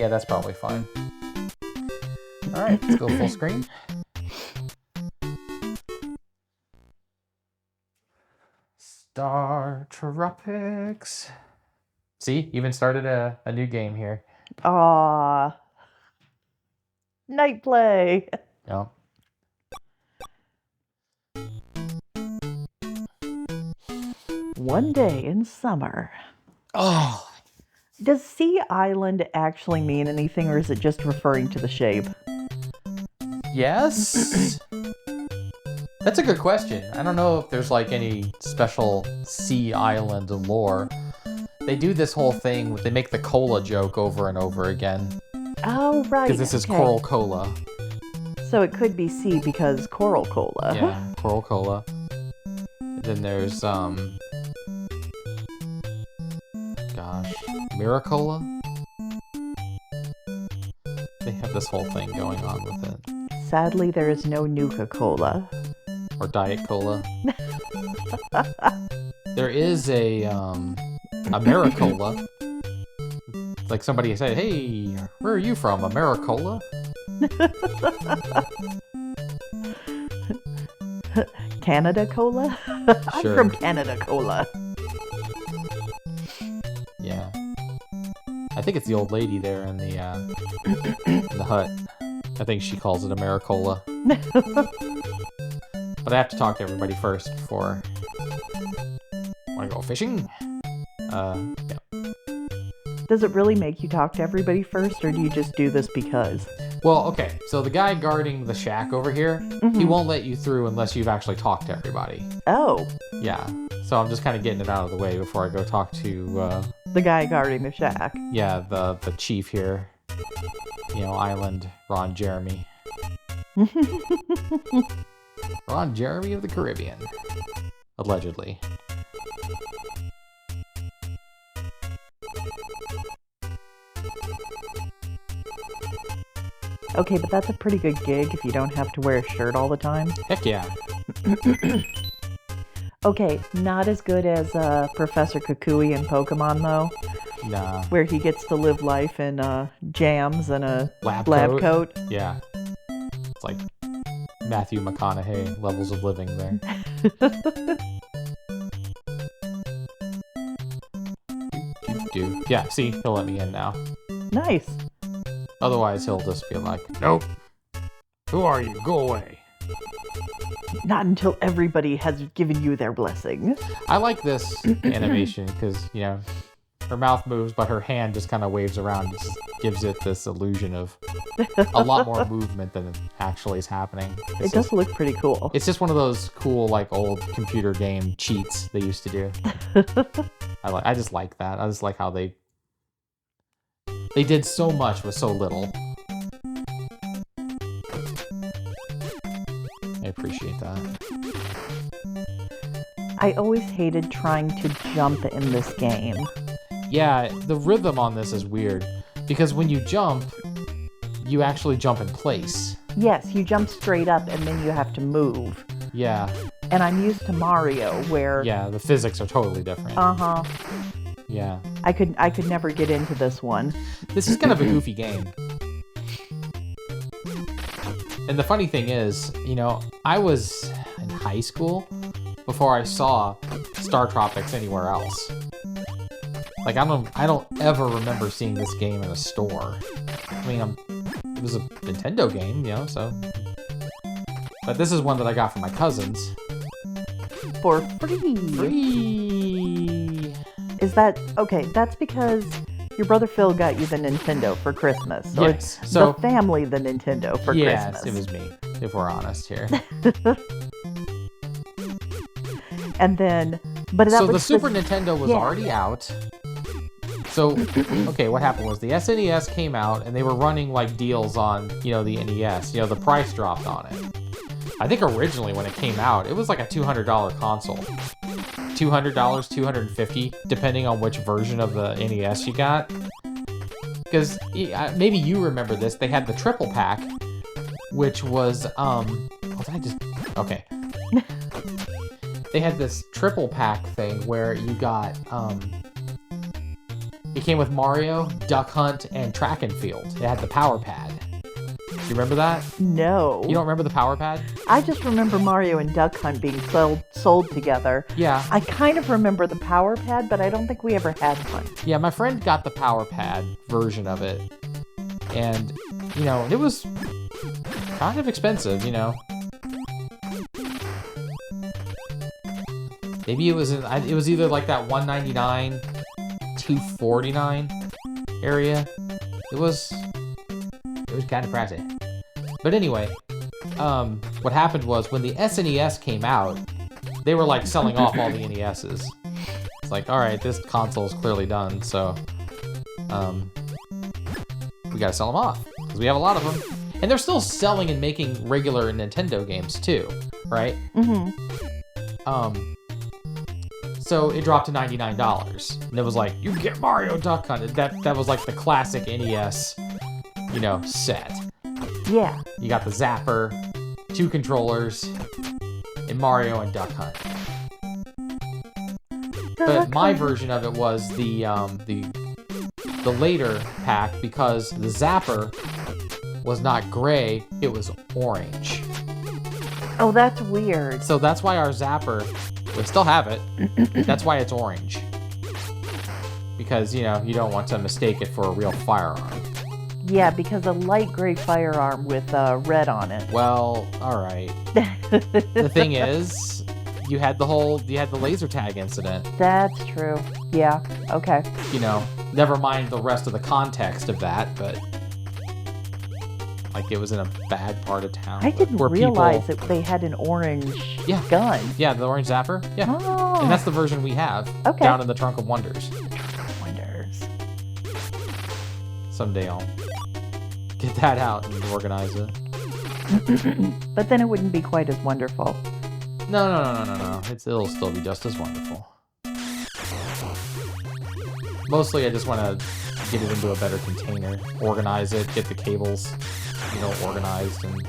Yeah, that's probably fine. Alright, let's go full screen. Star Tropics. See, even started a new game here. Aww. Night play. Yeah. One day in summer. Oh. Does Sea Island actually mean anything, or is it just referring to the shape? Yes? That's a good question. I don't know if there's like any special Sea Island lore. They do this whole thing, they make the cola joke over and over again. Oh, right. Because this is Coral Cola. So it could be sea because Coral Cola. Yeah, Coral Cola. And then there's, gosh, Miracola? They have this whole thing going on with it. Sadly, there is no Nuka-Cola. Or Diet Cola. There is a Americola. Like somebody said, hey, where are you from? Americola? Canada Cola? Sure. I'm from Canada Cola. Yeah. I think it's the old lady there in the hut. I think she calls it Americola. But I have to talk to everybody first before... Wanna go fishing? Yeah. Does it really make you talk to everybody first, or do you just do this because? Well, okay, so the guy guarding the shack over here, he won't let you through unless you've actually talked to everybody. Oh. Yeah, so I'm just kind of getting it out of the way before I go talk to... the guy guarding the shack. Yeah, the chief here. You know, Island Ron Jeremy. Ron Jeremy of the Caribbean. Allegedly. Okay, but that's a pretty good gig if you don't have to wear a shirt all the time. Heck yeah. Okay, not as good as Professor Kukui in Pokemon, though. Nah. Where he gets to live life in jams and a Lab coat. Yeah. It's like Matthew McConaughey levels of living there. Yeah, see, he'll let me in now. Nice. Otherwise, he'll just be like, nope. Who are you? Go away. Not until everybody has given you their blessing. I like this animation because, you know, her mouth moves, but her hand just kind of waves around. It just gives it this illusion of a lot more movement than actually is happening. It does look pretty cool. It's just one of those cool, like, old computer game cheats they used to do. I just like that. I just like how they did so much with so little. I appreciate that. I always hated trying to jump in this game. Yeah, the rhythm on this is weird. Because when you jump, you actually jump in place. Yes, you jump straight up and then you have to move. Yeah. And I'm used to Mario where... Yeah, the physics are totally different. Uh-huh. Yeah. I could never get into this one. This is kind of a goofy game. And the funny thing is, you know, I was in high school before I saw Star Tropics anywhere else. Like, I don't ever remember seeing this game in a store. I mean, it was a Nintendo game, you know, so... But this is one that I got from my cousins. For free. Free! Is that... Okay, that's because your brother Phil got you the Nintendo for Christmas. Yes. Or So, the family the Nintendo for Christmas. Yes, it was me, if we're honest here. And then... But that So was the Super Nintendo was already out. So, okay, what happened was the SNES came out, and they were running, like, deals on, you know, the NES. You know, the price dropped on it. I think originally when it came out, it was like a $200 console. $200, $250, depending on which version of the NES you got. Because, maybe you remember this, they had the triple pack, which was, okay. They had this triple pack thing where you got, It came with Mario, Duck Hunt, and Track and Field. It had the Power Pad. Do you remember that? No. You don't remember the Power Pad? I just remember Mario and Duck Hunt being sold together. Yeah. I kind of remember the Power Pad, but I don't think we ever had one. Yeah, my friend got the Power Pad version of it. And, you know, it was kind of expensive, you know. Maybe it was either like that $199, $249 area. It was kind of pricey. But anyway, what happened was when the SNES came out, they were like selling off all the NESs. It's like, all right, this console is clearly done, so we gotta sell them off because we have a lot of them, and they're still selling and making regular Nintendo games too, right? Mm-hmm. So it dropped to $99, and it was like, you get Mario Duck Hunt. That was like the classic NES, you know, set. Yeah. You got the Zapper, 2 controllers, and Mario and Duck Hunt. But my version of it was the later pack, because the Zapper was not gray, it was orange. Oh, that's weird. So that's why our Zapper, we still have it, that's why it's orange. Because, you know, you don't want to mistake it for a real firearm. Yeah, because a light gray firearm with red on it. Well, alright. The thing is, you had the laser tag incident. That's true. Yeah, okay. You know, never mind the rest of the context of that, but like it was in a bad part of town. I didn't realize that they had an orange gun. Yeah, the orange Zapper. Yeah. Oh. And that's the version we have down in the Trunk of Wonders. Wonders. Someday I'll get that out and organize it. But then it wouldn't be quite as wonderful. No. It'll still be just as wonderful. Mostly I just want to get it into a better container, organize it, get the cables, you know, organized, and...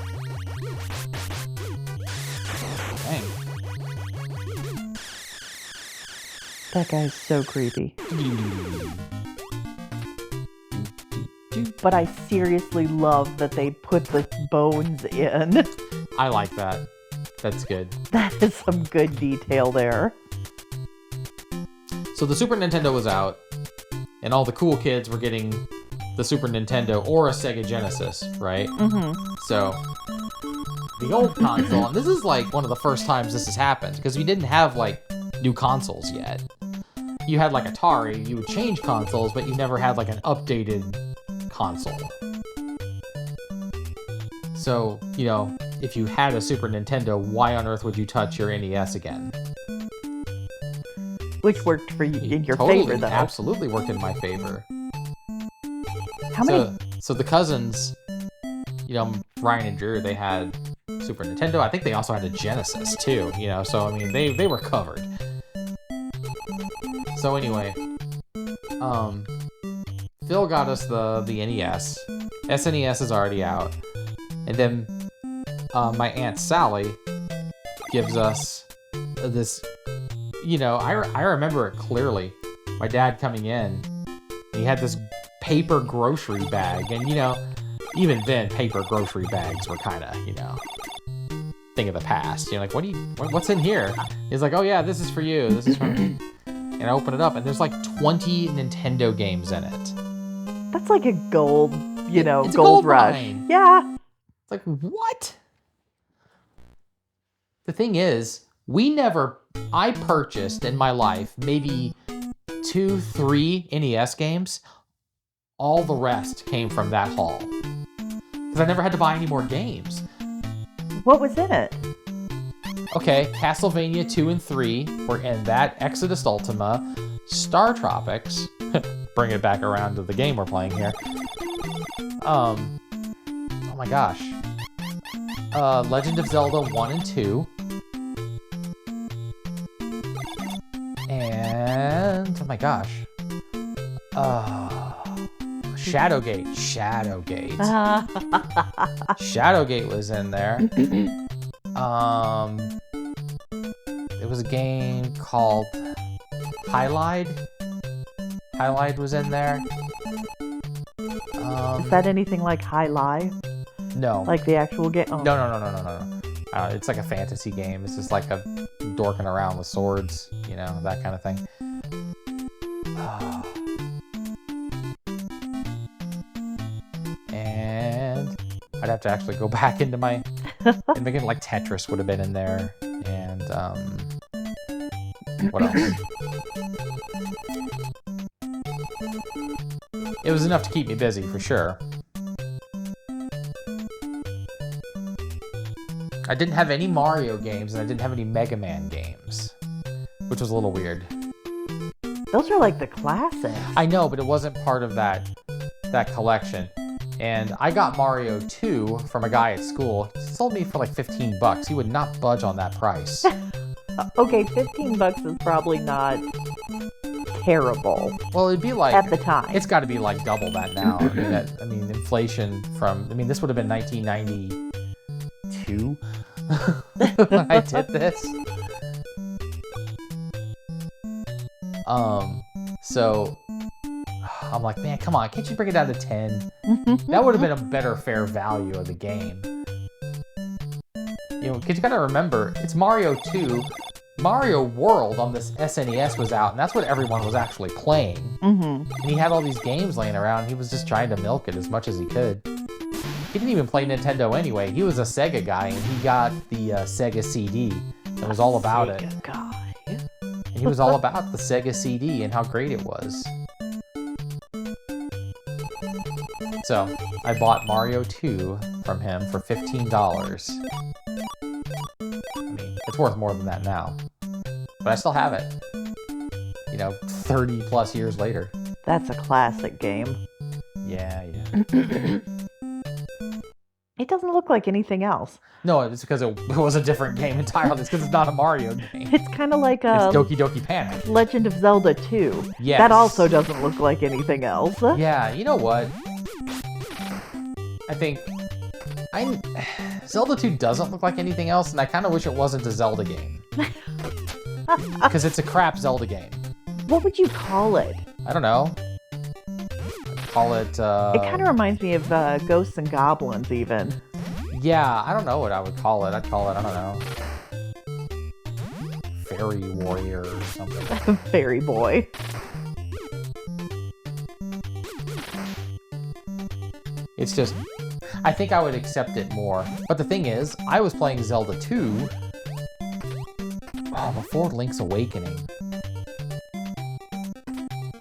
Dang. That guy's so creepy. But I seriously love that they put the bones in. I like that. That's good. That is some good detail there. So the Super Nintendo was out, and all the cool kids were getting the Super Nintendo or a Sega Genesis, right? Mm-hmm. So the old console, and this is like one of the first times this has happened, because we didn't have like new consoles yet. You had like Atari, you would change consoles, but you never had like an updated console. So, you know, if you had a Super Nintendo, why on earth would you touch your NES again? Which worked for you in your totally, favor, though. Absolutely worked in my favor. How many? So the cousins, you know, Ryan and Drew, they had Super Nintendo. I think they also had a Genesis too, you know, so I mean they were covered. So anyway, Phil got us the NES. SNES is already out. And then my Aunt Sally gives us this, you know, I remember it clearly. My dad coming in, and he had this paper grocery bag. And, you know, even then, paper grocery bags were kind of, you know, thing of the past. You're like, what's in here? He's like, oh yeah, this is for you. This is for me. And I open it up, and there's like 20 Nintendo games in it. That's like a gold, you know, it's gold a gold rush. mine. Yeah. It's like, what? The thing is, I purchased in my life maybe 2, 3 NES games. All the rest came from that haul. Because I never had to buy any more games. What was in it? Okay, Castlevania 2 and 3 were in that, Exodus Ultima, Star Tropics, bring it back around to the game we're playing here. Oh my gosh. Legend of Zelda 1 and 2. And, oh my gosh. Shadowgate. Shadowgate was in there. It was a game called Hylide. Highlight was in there. Is that anything like High Life? No. Like the actual game? Oh. No. It's like a fantasy game. It's just like a dorking around with swords, that kind of thing. And I'd have to actually go back into my... and again, like Tetris would have been in there. And, what else? It was enough to keep me busy, for sure. I didn't have any Mario games, and I didn't have any Mega Man games, which was a little weird. Those are like the classics. I know, but it wasn't part of that collection. And I got Mario 2 from a guy at school. He sold me for like $15. He would not budge on that price. Okay, $15 is probably not terrible. Well, it'd be like... At the time. It's got to be like double that now. I mean, inflation from... I mean, this would have been 1992 when I did this. So... I'm like, man, come on, can't you bring it down to 10? That would have been a better fair value of the game. Because you gotta remember, it's Mario 2. Mario World on this SNES was out, and that's what everyone was actually playing. And he had all these games laying around, and he was just trying to milk it as much as he could. He didn't even play Nintendo anyway. He was a Sega guy, and he got the Sega CD. It was all about it. Sega guy. And he was all about the Sega CD and how great it was. So, I bought Mario 2 from him for $15. I mean, it's worth more than that now. But I still have it. 30 plus years later. That's a classic game. Yeah. It doesn't look like anything else. No, it's because it was a different game entirely. It's because it's not a Mario game. It's kind of like it's Doki Doki Panic. Legend of Zelda 2. Yes. That also doesn't look like anything else. Yeah, you know what? I think Zelda 2 doesn't look like anything else, and I kind of wish it wasn't a Zelda game. Because it's a crap Zelda game. What would you call it? I don't know. I'd call it... It kind of reminds me of Ghosts and Goblins, even. Yeah, I don't know what I would call it. I'd call it, I don't know, Fairy Warrior or something. Fairy Boy. It's just... I think I would accept it more. But the thing is, I was playing Zelda 2 before Link's Awakening.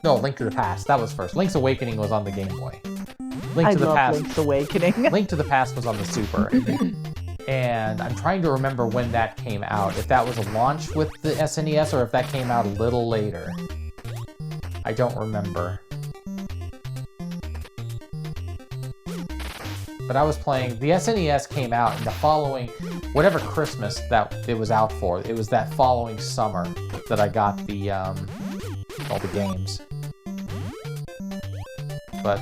No, Link to the Past. That was first. Link's Awakening was on the Game Boy. I love Link's Awakening. Link to the Past was on the Super. And I'm trying to remember when that came out. If that was a launch with the SNES or if that came out a little later. I don't remember. But I was playing, the SNES came out in the following, whatever Christmas that it was out for, it was that following summer that I got the, all the games. But,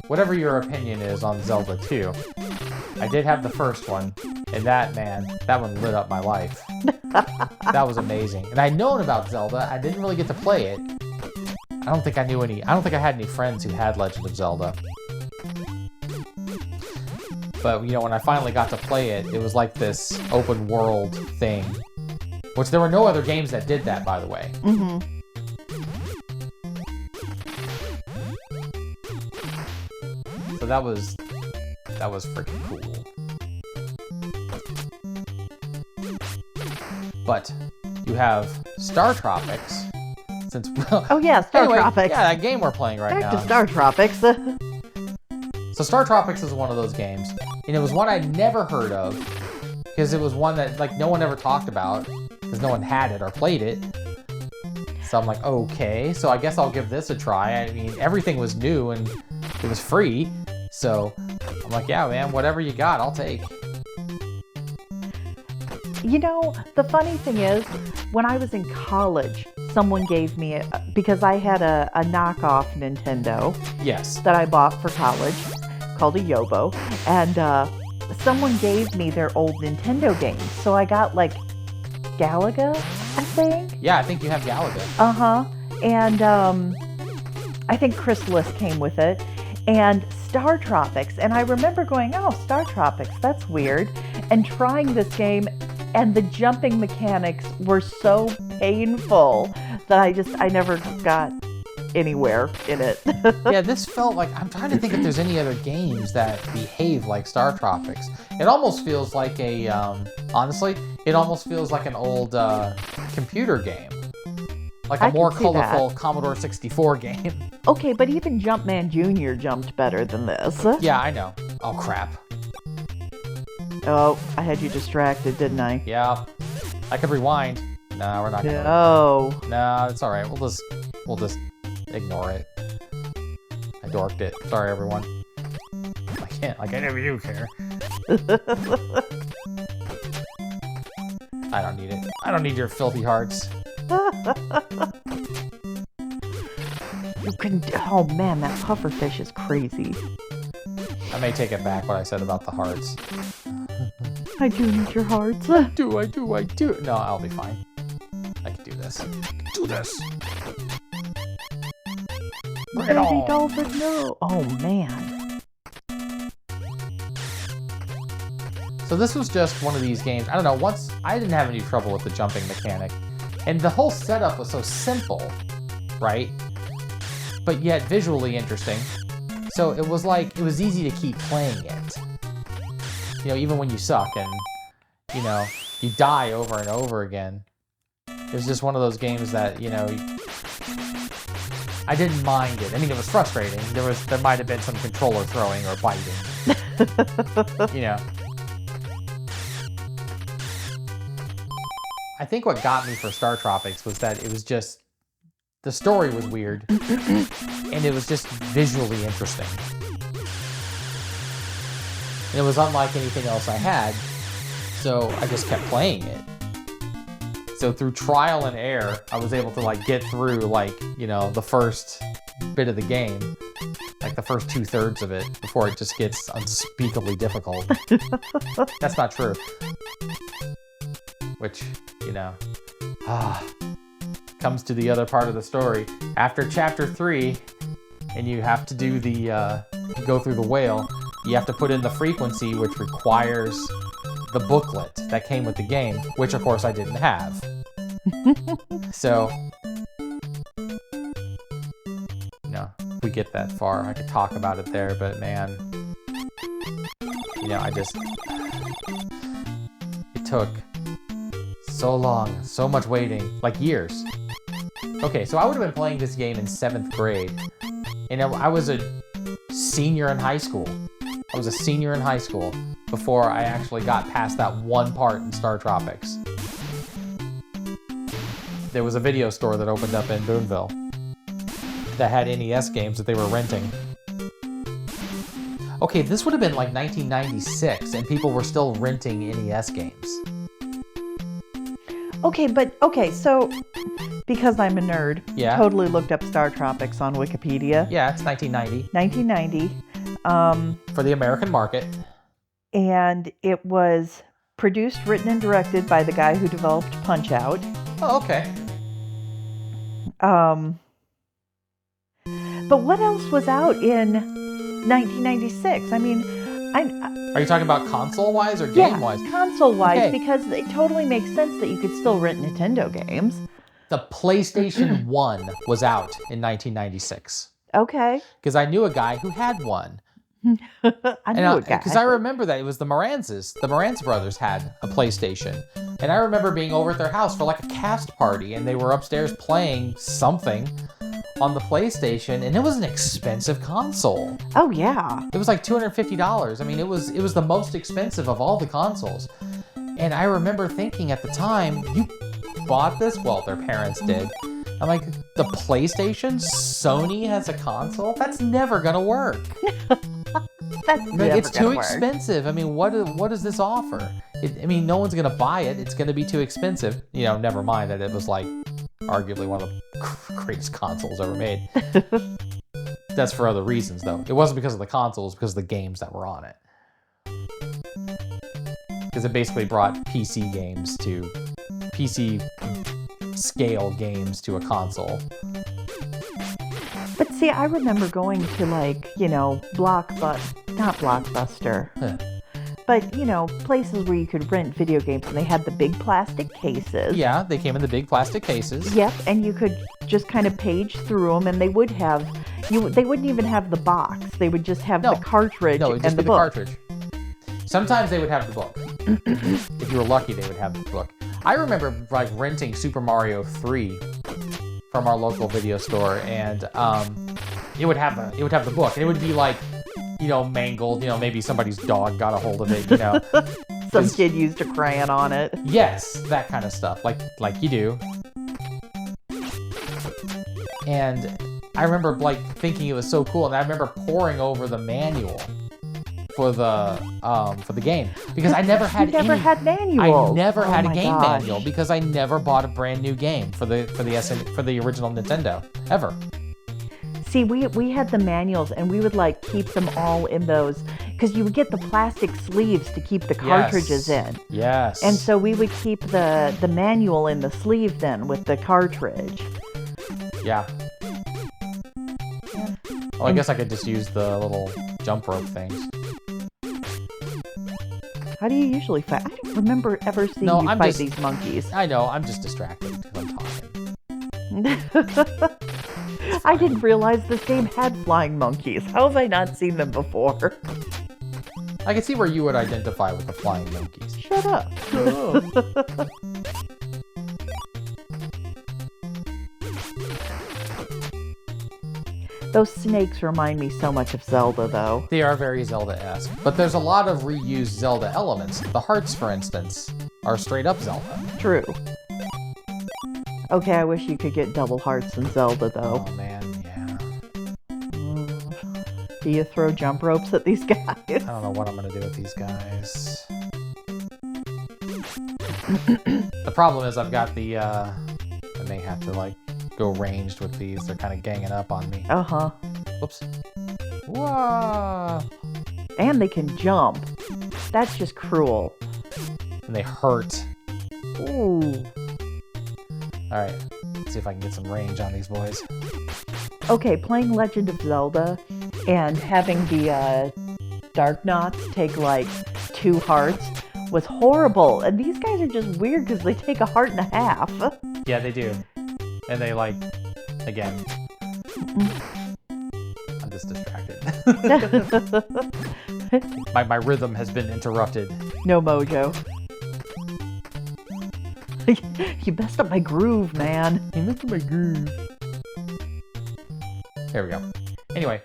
whatever your opinion is on Zelda 2, I did have the first one, and that one lit up my life. That was amazing. And I'd known about Zelda, I didn't really get to play it. I don't think I had any friends who had Legend of Zelda. But, when I finally got to play it, it was like this open world thing. Which there were no other games that did that, by the way. So that was freaking cool. But you have Star Tropics. Oh yeah, Star Tropics. Yeah, that game we're playing right now. Back to Star Tropics. So Star Tropics is one of those games, and it was one I'd never heard of, because it was one that no one ever talked about, because no one had it or played it. So I'm like, okay, so I guess I'll give this a try. I mean, everything was new and it was free, so I'm like, yeah, man, whatever you got, I'll take. The funny thing is, when I was in college, someone gave me because I had a knockoff Nintendo. Yes. That I bought for college, called a Yobo, and someone gave me their old Nintendo games. So I got Galaga, I think. Yeah, I think you have Galaga. And I think Chrysalis came with it, and Star Tropics. And I remember going, oh, Star Tropics, that's weird. And trying this game, and the jumping mechanics were so painful that I never got anywhere in it. Yeah, this felt like, I'm trying to think if there's any other games that behave like Star Tropics. It almost feels like a, honestly, it almost feels like an old computer game. Like a more colorful Commodore 64 game. Okay, but even Jumpman Jr. jumped better than this. Yeah, I know. Oh, crap. Oh, I had you distracted, didn't I? Yeah. I could rewind. No, we're not gonna. No. No, it's all right. We'll just ignore it. I dorked it. Sorry, everyone. I can't. Like, I never do care. I don't need it. I don't need your filthy hearts. You can. Oh man, that pufferfish is crazy. I may take it back what I said about the hearts. I do need your hearts. I do. No, I'll be fine. I can do this. Do this. Bring it on. Dolphin, no. Oh man. So this was just one of these games. I don't know. Once I didn't have any trouble with the jumping mechanic, and the whole setup was so simple, right? But yet visually interesting. So it was like, it was easy to keep playing it. You know, even when you suck and, you know, you die over and over again. It was just one of those games that, you know, I didn't mind it. I mean, it was frustrating. There might have been some controller throwing or biting. You know. I think what got me for Star Tropics was that it was just, the story was weird, and it was just visually interesting. And it was unlike anything else I had, so I just kept playing it. So through trial and error, I was able to like get through like, you know, the first bit of the game, like the first 2/3 of it, before it just gets unspeakably difficult. That's not true. Which, you know, comes to the other part of the story. After chapter 3, and you have to do the, go through the whale, you have to put in the frequency, which requires the booklet that came with the game, which of course I didn't have. So, you know, if we get that far, I could talk about it there, but man, you know, it took so long, so much waiting, like years. Okay, so I would have been playing this game in 7th grade, and I was a senior in high school. I was a senior in high school before I actually got past that one part in Star Tropics. There was a video store that opened up in Boonville that had NES games that they were renting. Okay, this would have been like 1996, and people were still renting NES games. Okay, so because I'm a nerd, Yeah. totally looked up Star Tropics on Wikipedia. Yeah, it's 1990. 1990. For the American market. And it was produced, written, and directed by the guy who developed Punch-Out. Oh, okay. But what else was out in 1996? I mean, Are you talking about console-wise or game-wise? Yeah, console-wise, Okay. because it totally makes sense that you could still rent Nintendo games. The PlayStation 1 was out in 1996. Okay. Because I knew a guy who had one. I knew a guy. Because I remember that it was the Moranzes. The Moranz brothers had a PlayStation. And I remember being over at their house for like a cast party, and they were upstairs playing something on the PlayStation, and it was an expensive console. Oh, yeah. It was like $250. I mean, it was the most expensive of all the consoles. And I remember thinking at the time, you bought this? Well, their parents did. I'm like, the PlayStation? Sony has a console? That's never gonna work. That's Like, never it's too gonna work. expensive. I mean, what does this offer? I mean, no one's gonna buy it. It's gonna be too expensive. You know, never mind that it was like arguably one of the greatest consoles ever made. That's for other reasons, though. It wasn't because of the consoles, because of the games that were on it. Because it basically brought PC scale games to a console. But See, I remember going to like, not Blockbuster, but, places where you could rent video games, and they had the big plastic cases. Yeah, they came in the big plastic cases. Yep, and you could just kind of page through them, and they would have, they wouldn't even have the box. They would just have the cartridge No, it'd just and the be book. the cartridge. Sometimes they would have the book. If you were lucky, they would have the book. I remember like renting Super Mario 3 from our local video store, and it would have the book, and it would be like, mangled. Maybe somebody's dog got a hold of it. Some kid used a crayon on it. Yes, that kind of stuff, like you do. And I remember like thinking it was so cool, and I remember poring over the manual for the game, because I never had had manuals. I never had a game gosh. manual, because I never bought a brand new game for the original Nintendo ever. See, we had the manuals, and we would like keep them all in those, because you would get the plastic sleeves to keep the cartridges in. Yes. And so we would keep the manual in the sleeve then with the cartridge. Yeah. Well, I guess I could just use the little jump rope things. How do you usually fight? I don't remember ever seeing you fight these monkeys. I know, I'm just distracted because I'm talking. I didn't realize this game had flying monkeys. How have I not seen them before? I can see where you would identify with the flying monkeys. Shut up. Those snakes remind me so much of Zelda, though. They are very Zelda-esque, but there's a lot of reused Zelda elements. The hearts, for instance, are straight up Zelda. True. Okay, I wish you could get double hearts in Zelda, though. Oh, man, yeah. Do you throw jump ropes at these guys? I don't know what I'm going to do with these guys. The problem is I've got the, I may have to, like, go ranged with these. They're kind of ganging up on me. Uh-huh. Whoops. Whoa! And they can jump. That's just cruel. And they hurt. Ooh. Alright, let's see if I can get some range on these boys. Okay, playing Legend of Zelda and having the Dark Knots take like 2 hearts was horrible. And these guys are just weird because they take 1.5 hearts. Yeah, they do. And they like, again. I'm just distracted. my rhythm has been interrupted. No mojo. You messed up my groove, man. You messed up my groove. There we go. Anyway,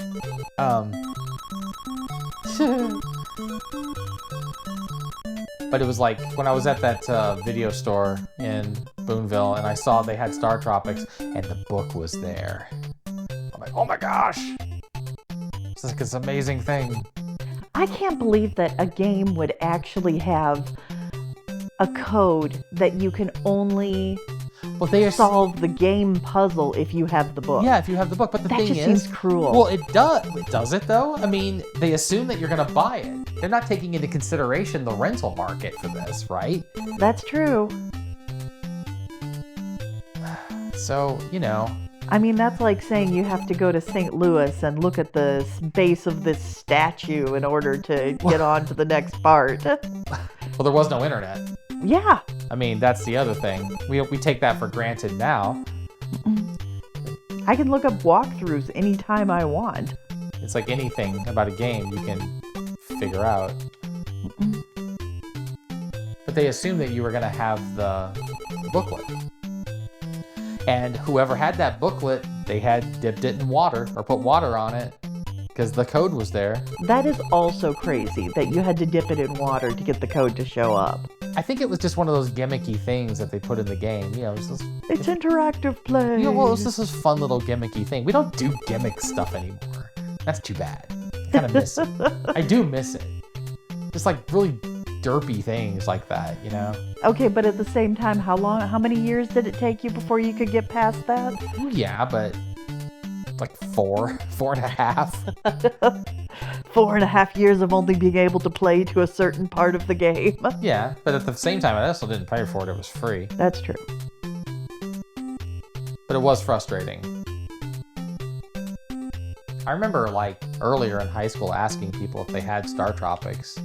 but it was like when I was at that video store in Boonville, and I saw they had Star Tropics, and the book was there. I'm like, oh my gosh, it's like this amazing thing. I can't believe that a game would actually have a code that you can only solve the game puzzle if you have the book. Yeah, if you have the book. But the thing is, that just seems cruel. Well, it does. Does it though? I mean, they assume that you're going to buy it. They're not taking into consideration the rental market for this, right? That's true. So, I mean, that's like saying you have to go to St. Louis and look at the base of this statue in order to get on to the next part. Well, there was no internet. Yeah. I mean, that's the other thing. We take that for granted now. I can look up walkthroughs anytime I want. It's like anything about a game you can figure out. But they assumed that you were going to have the booklet. And whoever had that booklet, they had dipped it in water or put water on it because the code was there. That is also crazy that you had to dip it in water to get the code to show up. I think it was just one of those gimmicky things that they put in the game. It's interactive play. It's just this fun little gimmicky thing. We don't do gimmick stuff anymore. That's too bad. I kind of miss it. I do miss it. Just like really derpy things like that, Okay, but at the same time, how many years did it take you before you could get past that? Yeah, but like 4.5. 4.5 years of only being able to play to a certain part of the game. Yeah, but at the same time, I also didn't pay for it. It was free. That's true. But it was frustrating. I remember like earlier in high school asking people if they had Star Tropics,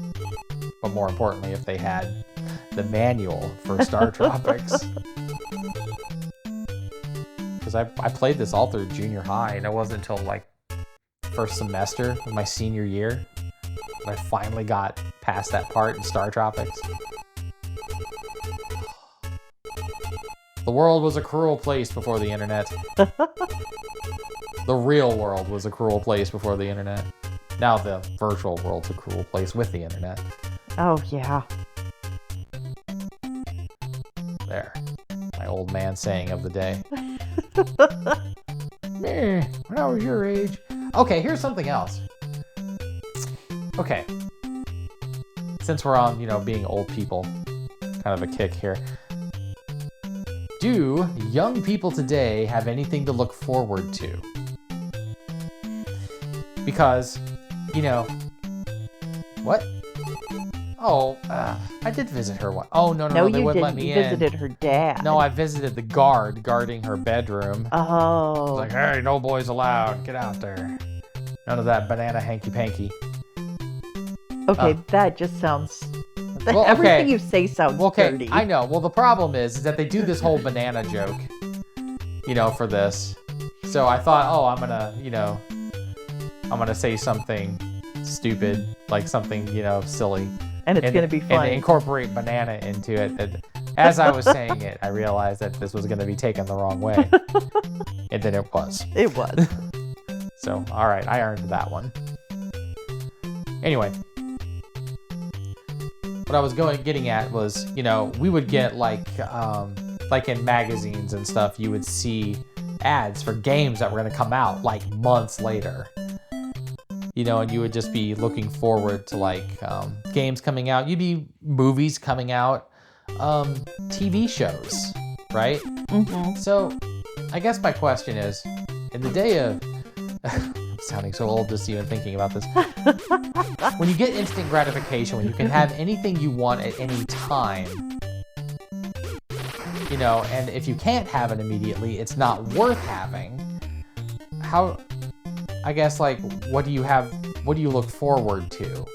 but more importantly, if they had the manual for Star Tropics. Because I played this all through junior high, and it wasn't until like first semester of my senior year that I finally got past that part in Star Tropics. The world was a cruel place before the internet. The real world was a cruel place before the internet. Now the virtual world's a cruel place with the internet. Oh, yeah. There. My old man saying of the day. When I was your age. Okay, here's something else. Okay. Since we're on, being old people, kind of a kick here. Do young people today have anything to look forward to? Because, what? Oh, I did visit her one. Oh, no, they wouldn't let me in. You visited her dad. No, I visited the guard guarding her bedroom. Oh. It's like, hey, no boys allowed. Get out there. None of that banana hanky-panky. Okay, that just sounds... Well, everything you say sounds dirty. I know. Well, the problem is that they do this whole banana joke, for this. So I thought, I'm gonna say something stupid, like something, silly. And it's gonna be funny. And incorporate banana into it. And as I was saying it, I realized that this was gonna be taken the wrong way. And then it was. It was. So, all right, I earned that one. Anyway. What I was getting at was, we would get like in magazines and stuff, you would see ads for games that were going to come out like months later, and you would just be looking forward to like games coming out. You'd be movies coming out, TV shows, right? Mm-hmm. So I guess my question is, in the day of I'm sounding so old just even thinking about this. When you get instant gratification, when you can have anything you want at any time, and if you can't have it immediately, it's not worth having. I guess, like, what do you look forward to?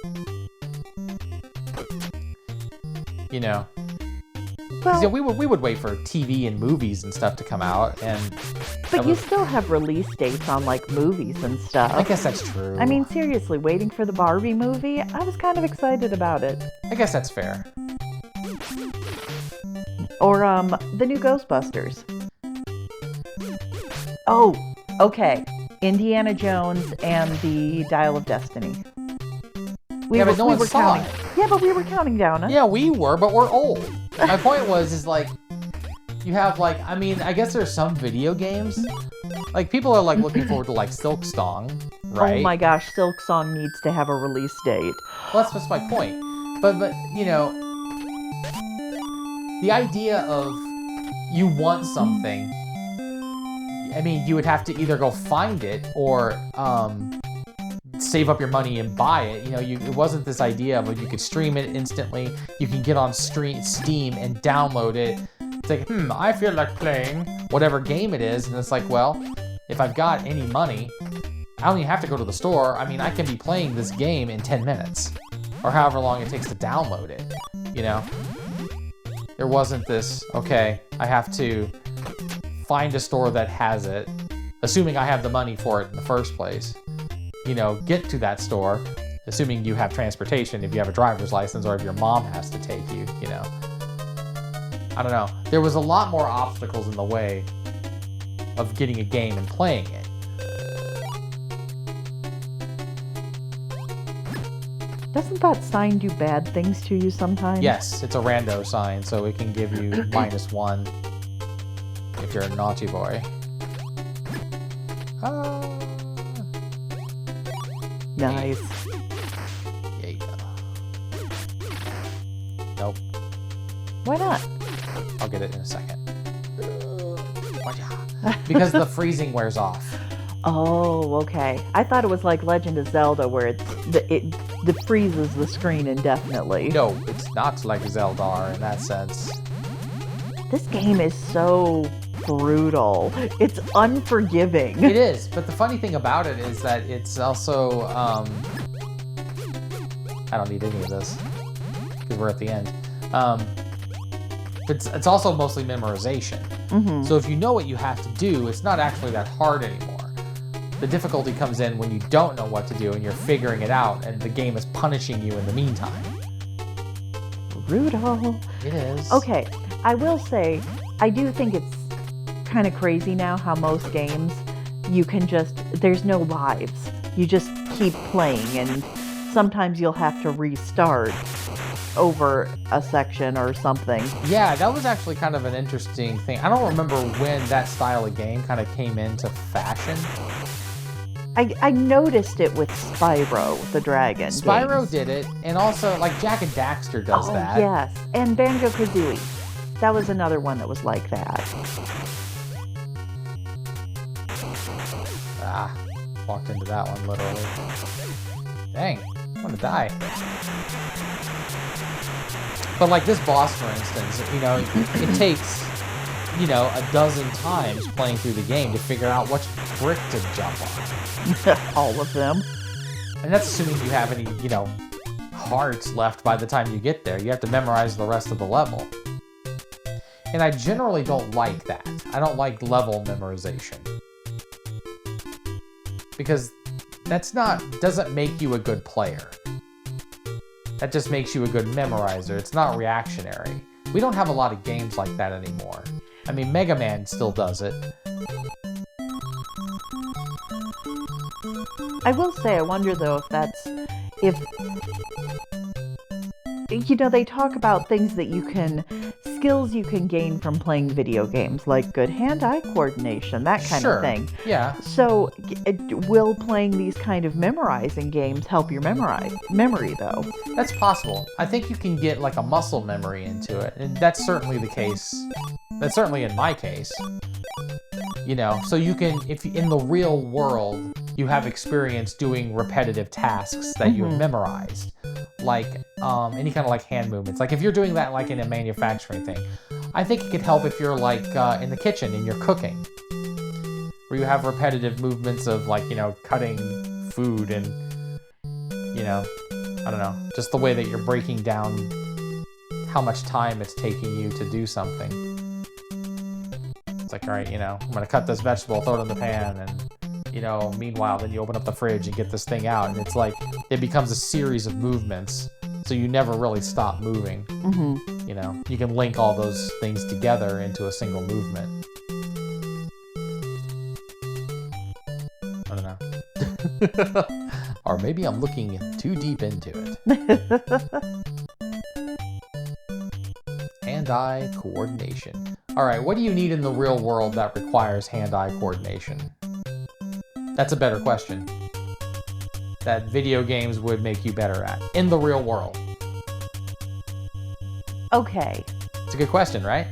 Because we would wait for TV and movies and stuff to come out, but you still have release dates on like movies and stuff. I guess that's true. I mean, seriously, waiting for the Barbie movie, I was kind of excited about it. I guess that's fair. Or the new Ghostbusters. Oh, okay. Indiana Jones and the Dial of Destiny. But no one saw it. Yeah, but we were counting down it. Yeah, we were, but we're old. My point is like, you have like, I guess there's some video games. Like, people are like looking forward to like Silksong, right? Oh my gosh, Silksong needs to have a release date. Well, that's just my point. But the idea of you want something, you would have to either go find it or save up your money and buy it. It wasn't this idea of you could stream it instantly. You can get on Steam and download it. It's like, I feel like playing whatever game it is. And it's like, well, if I've got any money, I don't even have to go to the store. I can be playing this game in 10 minutes or however long it takes to download it. There wasn't this, okay, I have to find a store that has it, assuming I have the money for it in the first place. Get to that store, assuming you have transportation, if you have a driver's license, or if your mom has to take you, I don't know. There was a lot more obstacles in the way of getting a game and playing it. Doesn't that sign do bad things to you sometimes? Yes, it's a rando sign, so it can give you -1 if you're a naughty boy. Nice. Yeah. Nope. Why not? I'll get it in a second. Because the freezing wears off. Oh, okay. I thought it was like Legend of Zelda, where it freezes the screen indefinitely. No, it's not like Zelda in that sense. This game is so brutal. It's unforgiving. It is, but the funny thing about it is that it's also, I don't need any of this, because we're at the end. It's also mostly memorization. So if you know what you have to do, it's not actually that hard anymore. The difficulty comes in when you don't know what to do and you're figuring it out, and the game is punishing you in the meantime. Brutal. It is. Okay, I will say, I do think it's kind of crazy now how most games, you can just, there's no lives. You just keep playing, and sometimes you'll have to restart over a section or something. Yeah, that was actually kind of an interesting thing. I don't remember when that style of game kind of came into fashion. I noticed it with Spyro the Dragon. Spyro games. did it, and also like Jak and Daxter does that. Yes, and Banjo-Kazooie. That was another one that was like that. Ah, walked into that one literally. Dang, I'm gonna die. But like this boss, for instance, you know, it takes, you know, a dozen times playing through the game to figure out which brick to jump on. All of them. And that's assuming you have any, you know, hearts left by the time you get there. You have to memorize the rest of the level. And I generally don't like that. I don't like level memorization. Because doesn't make you a good player. That just makes you a good memorizer. It's not reactionary. We don't have a lot of games like that anymore. I mean, Mega Man still does it. I will say, I wonder though if you know, they talk about things that skills you can gain from playing video games, like good hand-eye coordination, that kind of thing. Yeah. So, will playing these kind of memorizing games help your memory though? That's possible. I think you can get like a muscle memory into it, and that's certainly the case. That's certainly in my case. You know, so you can, if in the real world you have experience doing repetitive tasks that you have memorized, like any kind of like hand movements. Like if you're doing that like in a manufacturing thing, I think it could help if you're like in the kitchen and you're cooking, where you have repetitive movements of like, you know, cutting food and, you know, I don't know, just the way that you're breaking down how much time it's taking you to do something. It's like, all right, you know, I'm gonna cut this vegetable, throw it in the pan, and, you know, meanwhile, then you open up the fridge and get this thing out, and it's like, it becomes a series of movements, so you never really stop moving. You know, you can link all those things together into a single movement. I don't know. Or maybe I'm looking too deep into it. Hand-eye coordination. Alright, what do you need in the real world that requires hand-eye coordination? That's a better question. That video games would make you better at. In the real world. Okay. It's a good question, right?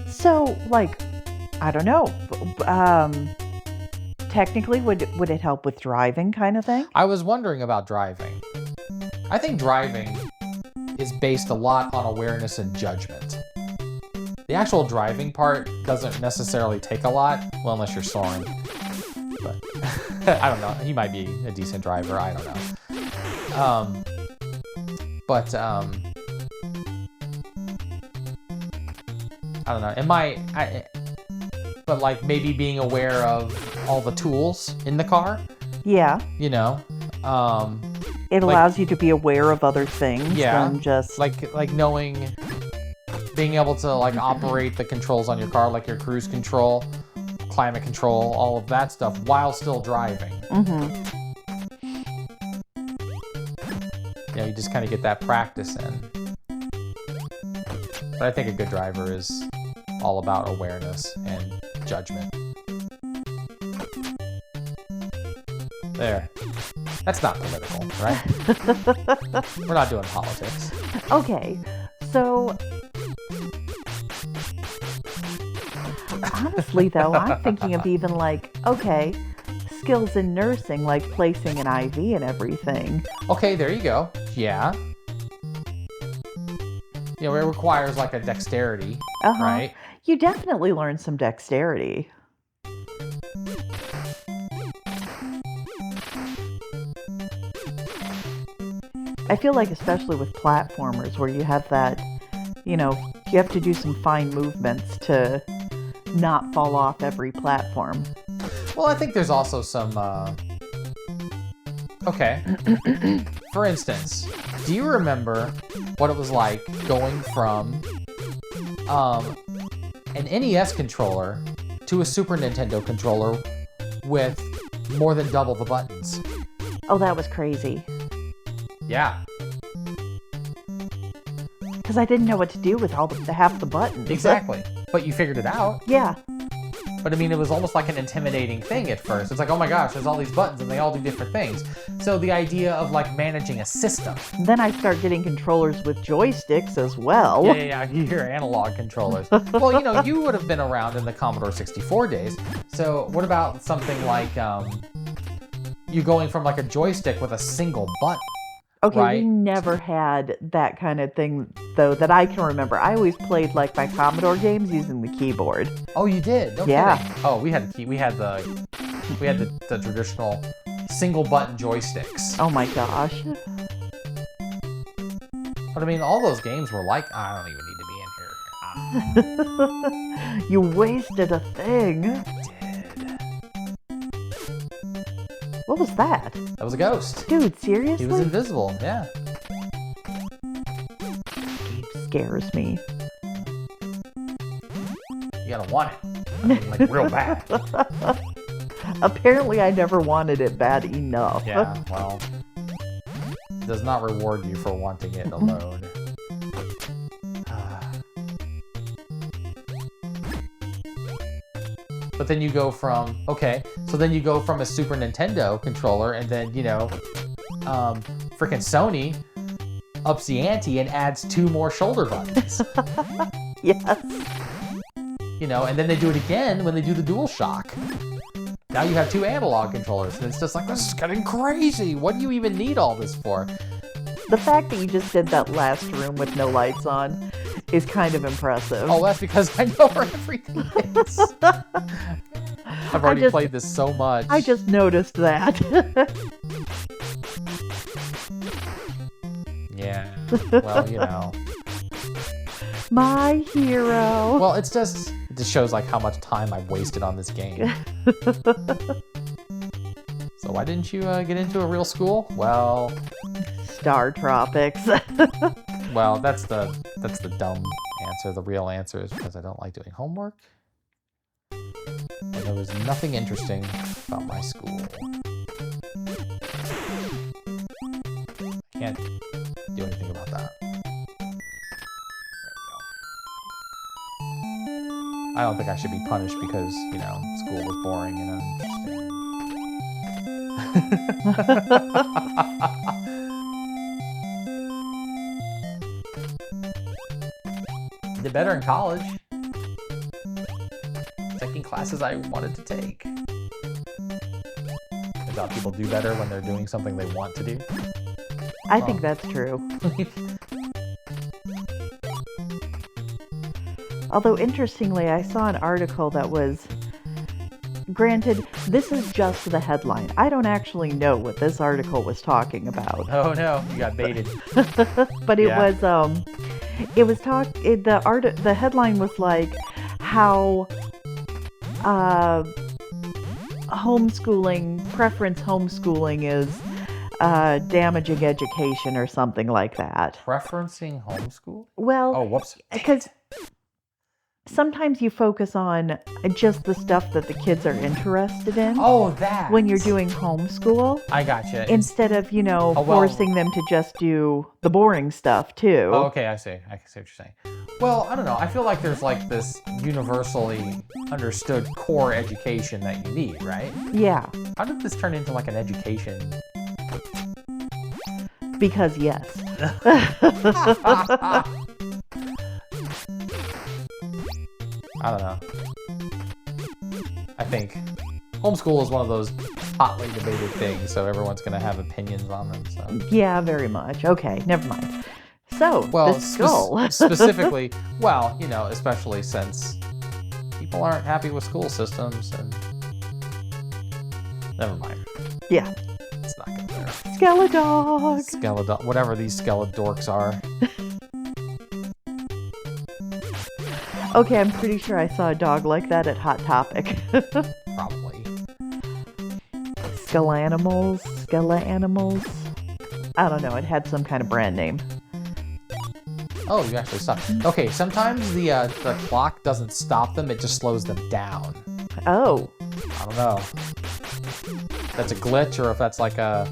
So, like, I don't know. Technically, would it help with driving kind of thing? I was wondering about driving. I think driving is based a lot on awareness and judgment. The actual driving part doesn't necessarily take a lot, well, unless you're soaring. But I don't know. He might be a decent driver. I don't know. I don't know. But like maybe being aware of all the tools in the car. Yeah. You know. It allows you to be aware of other things than just like knowing, being able to like operate the controls on your car, like your cruise control, climate control, all of that stuff while still driving. You know, you just kind of get that practice in. But I think a good driver is all about awareness and judgment. There. That's not political, right? We're not doing politics. Okay, so honestly though, I'm thinking of even like, okay, skills in nursing, like placing an IV and everything. Okay, there you go. Yeah. You know, it requires like a dexterity, Uh-huh. right? You definitely learn some dexterity. I feel like especially with platformers where you have that, you have to do some fine movements to not fall off every platform. Well, I think there's also some, okay. For instance, do you remember what it was like going from an NES controller to a Super Nintendo controller with more than double the buttons? Oh, that was crazy. Yeah. Because I didn't know what to do with all the half the buttons. Exactly. But you figured it out. Yeah. But I mean, it was almost like an intimidating thing at first. It's like, oh my gosh, there's all these buttons and they all do different things. So the idea of like managing a system. Then I start getting controllers with joysticks as well. Yeah, your analog controllers. Well, you would have been around in the Commodore 64 days. So what about something like you going from like a joystick with a single button? Okay, right? We never had that kind of thing, though, that I can remember. I always played, like, my Commodore games using the keyboard. Oh, you did? No Yeah. kidding. Oh, we had the traditional single button joysticks. Oh my gosh. But I mean, all those games were like, I don't even need to be in here. You wasted a thing. What was that? That was a ghost. Dude, seriously? He was invisible, yeah. He scares me. You gotta want it. I mean, like, real bad. Apparently, I never wanted it bad enough. Yeah, well, it does not reward you for wanting it alone. But then you go from, you go from a Super Nintendo controller and then, frickin' Sony ups the ante and adds 2 more shoulder buttons. Yes. And then they do it again when they do the DualShock. Now you have 2 analog controllers, and it's just like, this is getting crazy. What do you even need all this for? The fact that you just did that last room with no lights on is kind of impressive. Oh, that's because I know where everything is. I've already played this so much. I just noticed that. Yeah, well, My hero. Well, it just shows like how much time I've wasted on this game. So why didn't you get into a real school? Well, Star Tropics. Well, that's the dumb answer. The real answer is because I don't like doing homework. And there was nothing interesting about my school. Can't do anything about that. There we go. I don't think I should be punished because, school was boring and uninteresting. Did better in college. Taking classes I wanted to take. Turns out people do better when they're doing something they want to do. I think that's true. Although, interestingly, I saw an article that was... Granted, this is just the headline. I don't actually know what this article was talking about. Oh no, you got baited. But the headline was like how homeschooling is damaging education or something like that. Preferencing homeschool? Well, oh, whoops. Because sometimes you focus on just the stuff that the kids are interested in. Oh, that. When you're doing homeschool. I gotcha. Instead of, forcing them to just do the boring stuff, too. Oh, okay, I see. I see what you're saying. Well, I don't know. I feel like there's like this universally understood core education that you need, right? Yeah. How did this turn into like an education? Because yes. I don't know. I think homeschool is one of those hotly debated things, so everyone's going to have opinions on them. So. Yeah, very much. Okay, never mind. So, Well, the skull. specifically, well, especially since people aren't happy with school systems and... Never mind. Yeah. It's not good there. Skeledog. Skeledog, whatever these skeledorks are. Okay, I'm pretty sure I saw a dog like that at Hot Topic. Probably. Skelanimals. I don't know. It had some kind of brand name. Oh, you actually stop. Okay, sometimes the clock doesn't stop them; it just slows them down. Oh. I don't know. If that's a glitch, or if that's like a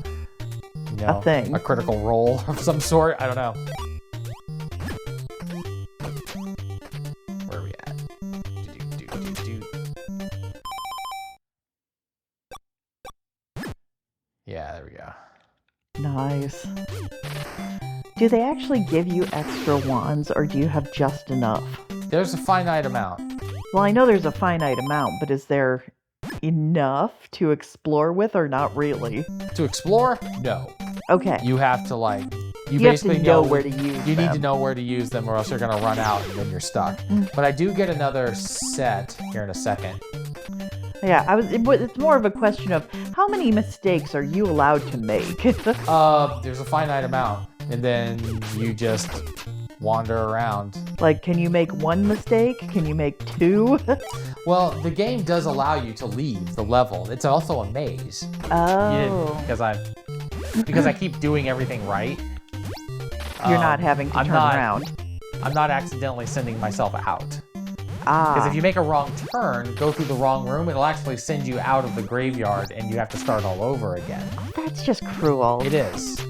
thing, a critical role of some sort. I don't know. Where are we at? Yeah, there we go. Nice. Do they actually give you extra wands, or do you have just enough? There's a finite amount. Well, I know there's a finite amount, but is there enough to explore with, or not really? To explore? No. Okay. You have to You basically have to know where to use them. You need to know where to use them, or else you're gonna run out and then you're stuck. But I do get another set here in a second. Yeah, it's more of a question of how many mistakes are you allowed to make? There's a finite amount, and then you just wander around. Like, can you make one mistake? Can you make two? Well, the game does allow you to leave the level. It's also a maze. Oh. Because I keep doing everything right. You're not having to turn around. I'm not accidentally sending myself out. Ah. Because if you make a wrong turn, go through the wrong room, it'll actually send you out of the graveyard and you have to start all over again. That's just cruel. It is.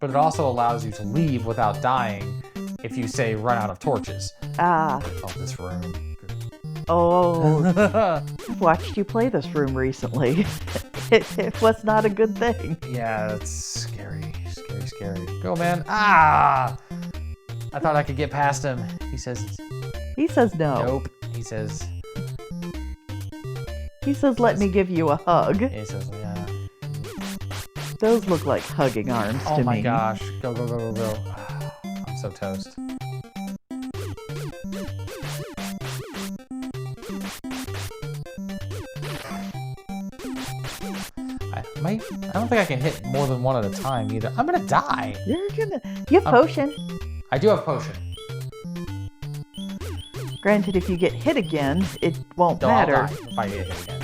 But it also allows you to leave without dying if you, say, run out of torches. Ah. Oh, this room. Oh. I've watched you play this room recently. It was not a good thing. Yeah, it's scary. Scary. Go, man. Ah! I thought I could get past him. He says no. Nope. He says, let me give you a hug. He says, yeah. Those look like hugging arms to me. Oh my gosh. Go. Ah, I'm so toast. I don't think I can hit more than one at a time either. I'm gonna die. You have potion. I do have potion. Granted, if you get hit again, it won't No, matter. I'll die if I get hit again.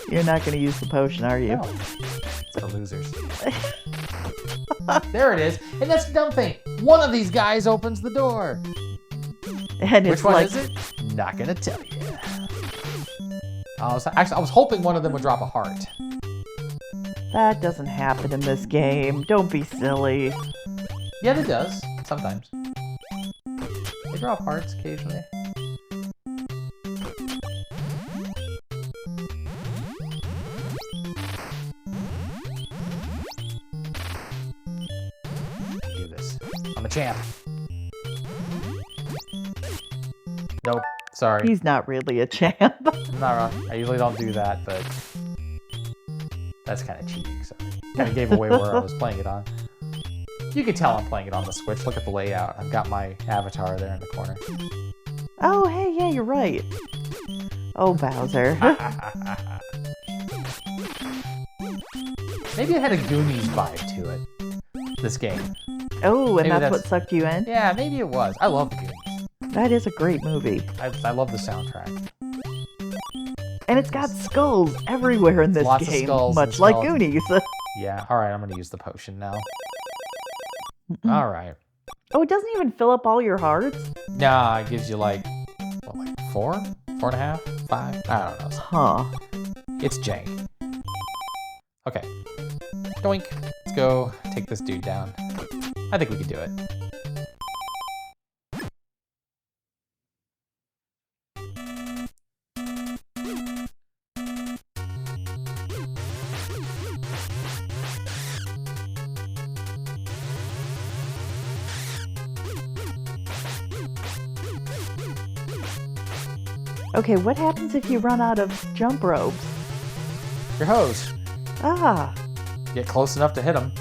You're not going to use the potion, are you? No. It's for losers. There it is. And that's the dumb thing. One of these guys opens the door. And Which one is it? Not gonna tell you. I was hoping one of them would drop a heart. That doesn't happen in this game. Don't be silly. Yeah, it does. Sometimes. They drop hearts occasionally. Do this. I'm a champ. Nope. Sorry. He's not really a champ. I'm not wrong. I usually don't do that, but that's kind of cheating. So kind of gave away where I was playing it on. You can tell I'm playing it on the Switch. Look at the layout. I've got my avatar there in the corner. Oh, hey, yeah, you're right. Oh, Bowser. Maybe it had a Goonies vibe to it. This game. Oh, and Maybe that's what sucked you in? Yeah, maybe it was. I love the Goonies. That is a great movie. I love the soundtrack. And it's got skulls everywhere in this Lots game, of skulls much like skeletons. Goonies. Yeah, alright, I'm gonna use the potion now. Alright. Oh, it doesn't even fill up all your hearts? Nah, it gives you like 4? 4.5? 5? I don't know. Huh. It's jank. Okay. Doink. Let's go take this dude down. I think we can do it. Okay, what happens if you run out of jump ropes? Your hose. Ah. Get close enough to hit him.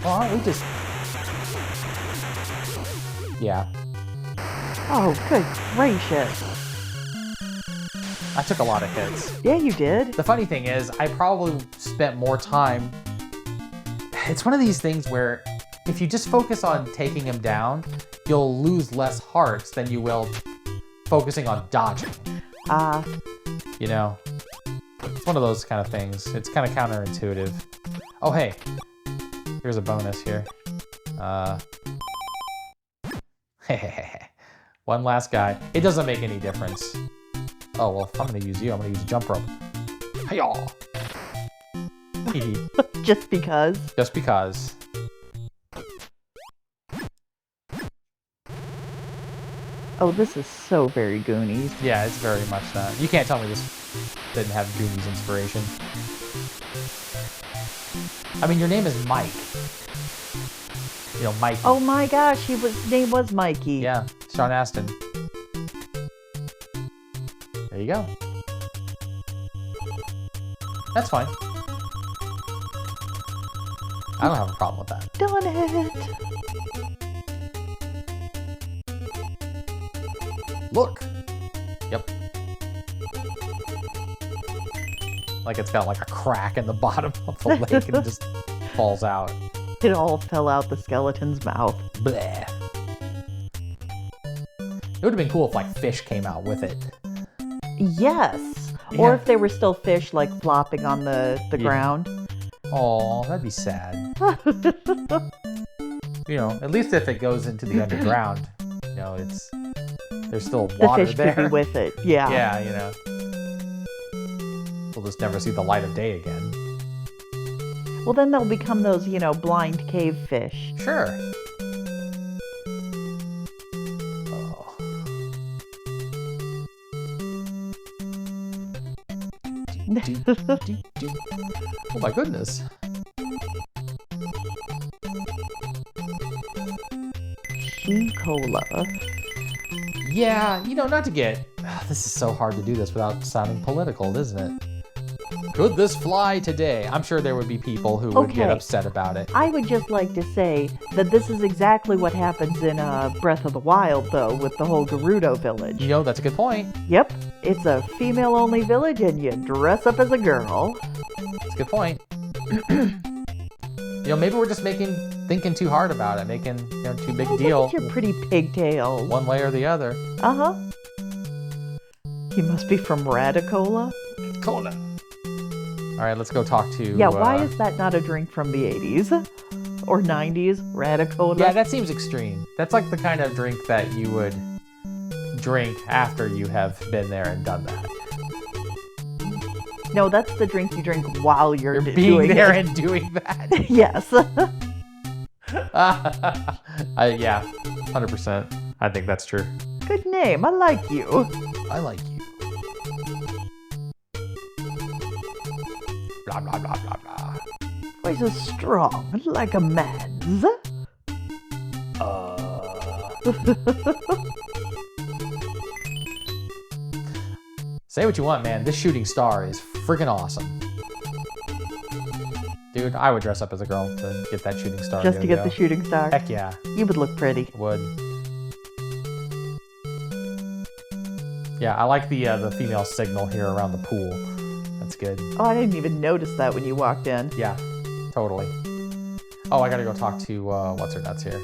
Well, aren't we just... Yeah. Oh, good gracious. I took a lot of hits. Yeah, you did. The funny thing is, I probably spent more time... It's one of these things where if you just focus on taking him down, you'll lose less hearts than you will focusing on dodging. You know? It's one of those kind of things. It's kind of counterintuitive. Oh, hey. Here's a bonus here. One last guy. It doesn't make any difference. Oh, well, if I'm going to use you, I'm going to use a jump rope. Hi-yaw! Just because? Just because. Oh, this is so very Goonies. Yeah, it's very much that. You can't tell me this didn't have Goonies inspiration. I mean, your name is Mike. You know, Mikey. Oh my gosh, his name was Mikey. Yeah, Sean Astin. There you go. That's fine. I don't have a problem with that. Done it. Look. Yep. Like it's got like a crack in the bottom of the lake and it just falls out. It all fell out the skeleton's mouth. Bleh. It would have been cool if like fish came out with it. Yes. Yeah. Or if they were still fish like flopping on the ground. Oh, that'd be sad. You know, at least if it goes into the underground, you know, there's still water the fish there. could be with it. Yeah. Yeah, you know. We'll just never see the light of day again. Well, then they'll become those, you know, blind cave fish. Sure. Oh. Oh my goodness. Cola. Yeah, you know, not to get... This is so hard to do this without sounding political, isn't it? Could this fly today? I'm sure there would be people who would get upset about it. I would just like to say that this is exactly what happens in Breath of the Wild, though, with the whole Gerudo village. You know, that's a good point. Yep, it's a female-only village, and you dress up as a girl. That's a good point. You know, maybe we're just thinking too hard about it, making, you know, too big a deal. Look at your pretty pigtails. One way or the other. Uh-huh. He must be from Radicola. Cola. All right, let's go talk to... Yeah, why is that not a drink from the 80s? Or 90s? Radicola? Yeah, that seems extreme. That's like the kind of drink that you would drink after you have been there and done that. No, that's the drink you drink while you're being doing there it. and doing that. Yes. Yeah, 100%. I think that's true. Good name. I like you. I like you. Blah, blah, blah, blah, blah. Voice is strong, like a man's. Say what you want, man. This shooting star is freaking awesome. Dude, I would dress up as a girl to get that shooting star. Just to get the shooting star? Heck yeah. You would look pretty. Would. Yeah, I like the female signal here around the pool. That's good. Oh, I didn't even notice that when you walked in. Yeah, totally. Oh, I gotta go talk to, what's-her-nuts here.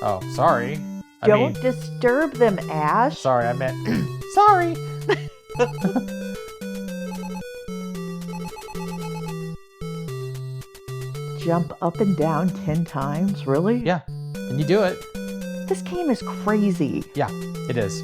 Oh, sorry. Don't disturb them, Ash. Sorry, I meant... Sorry! Jump up and down 10 times? Really? Yeah, and you do it. This game is crazy. Yeah, it is.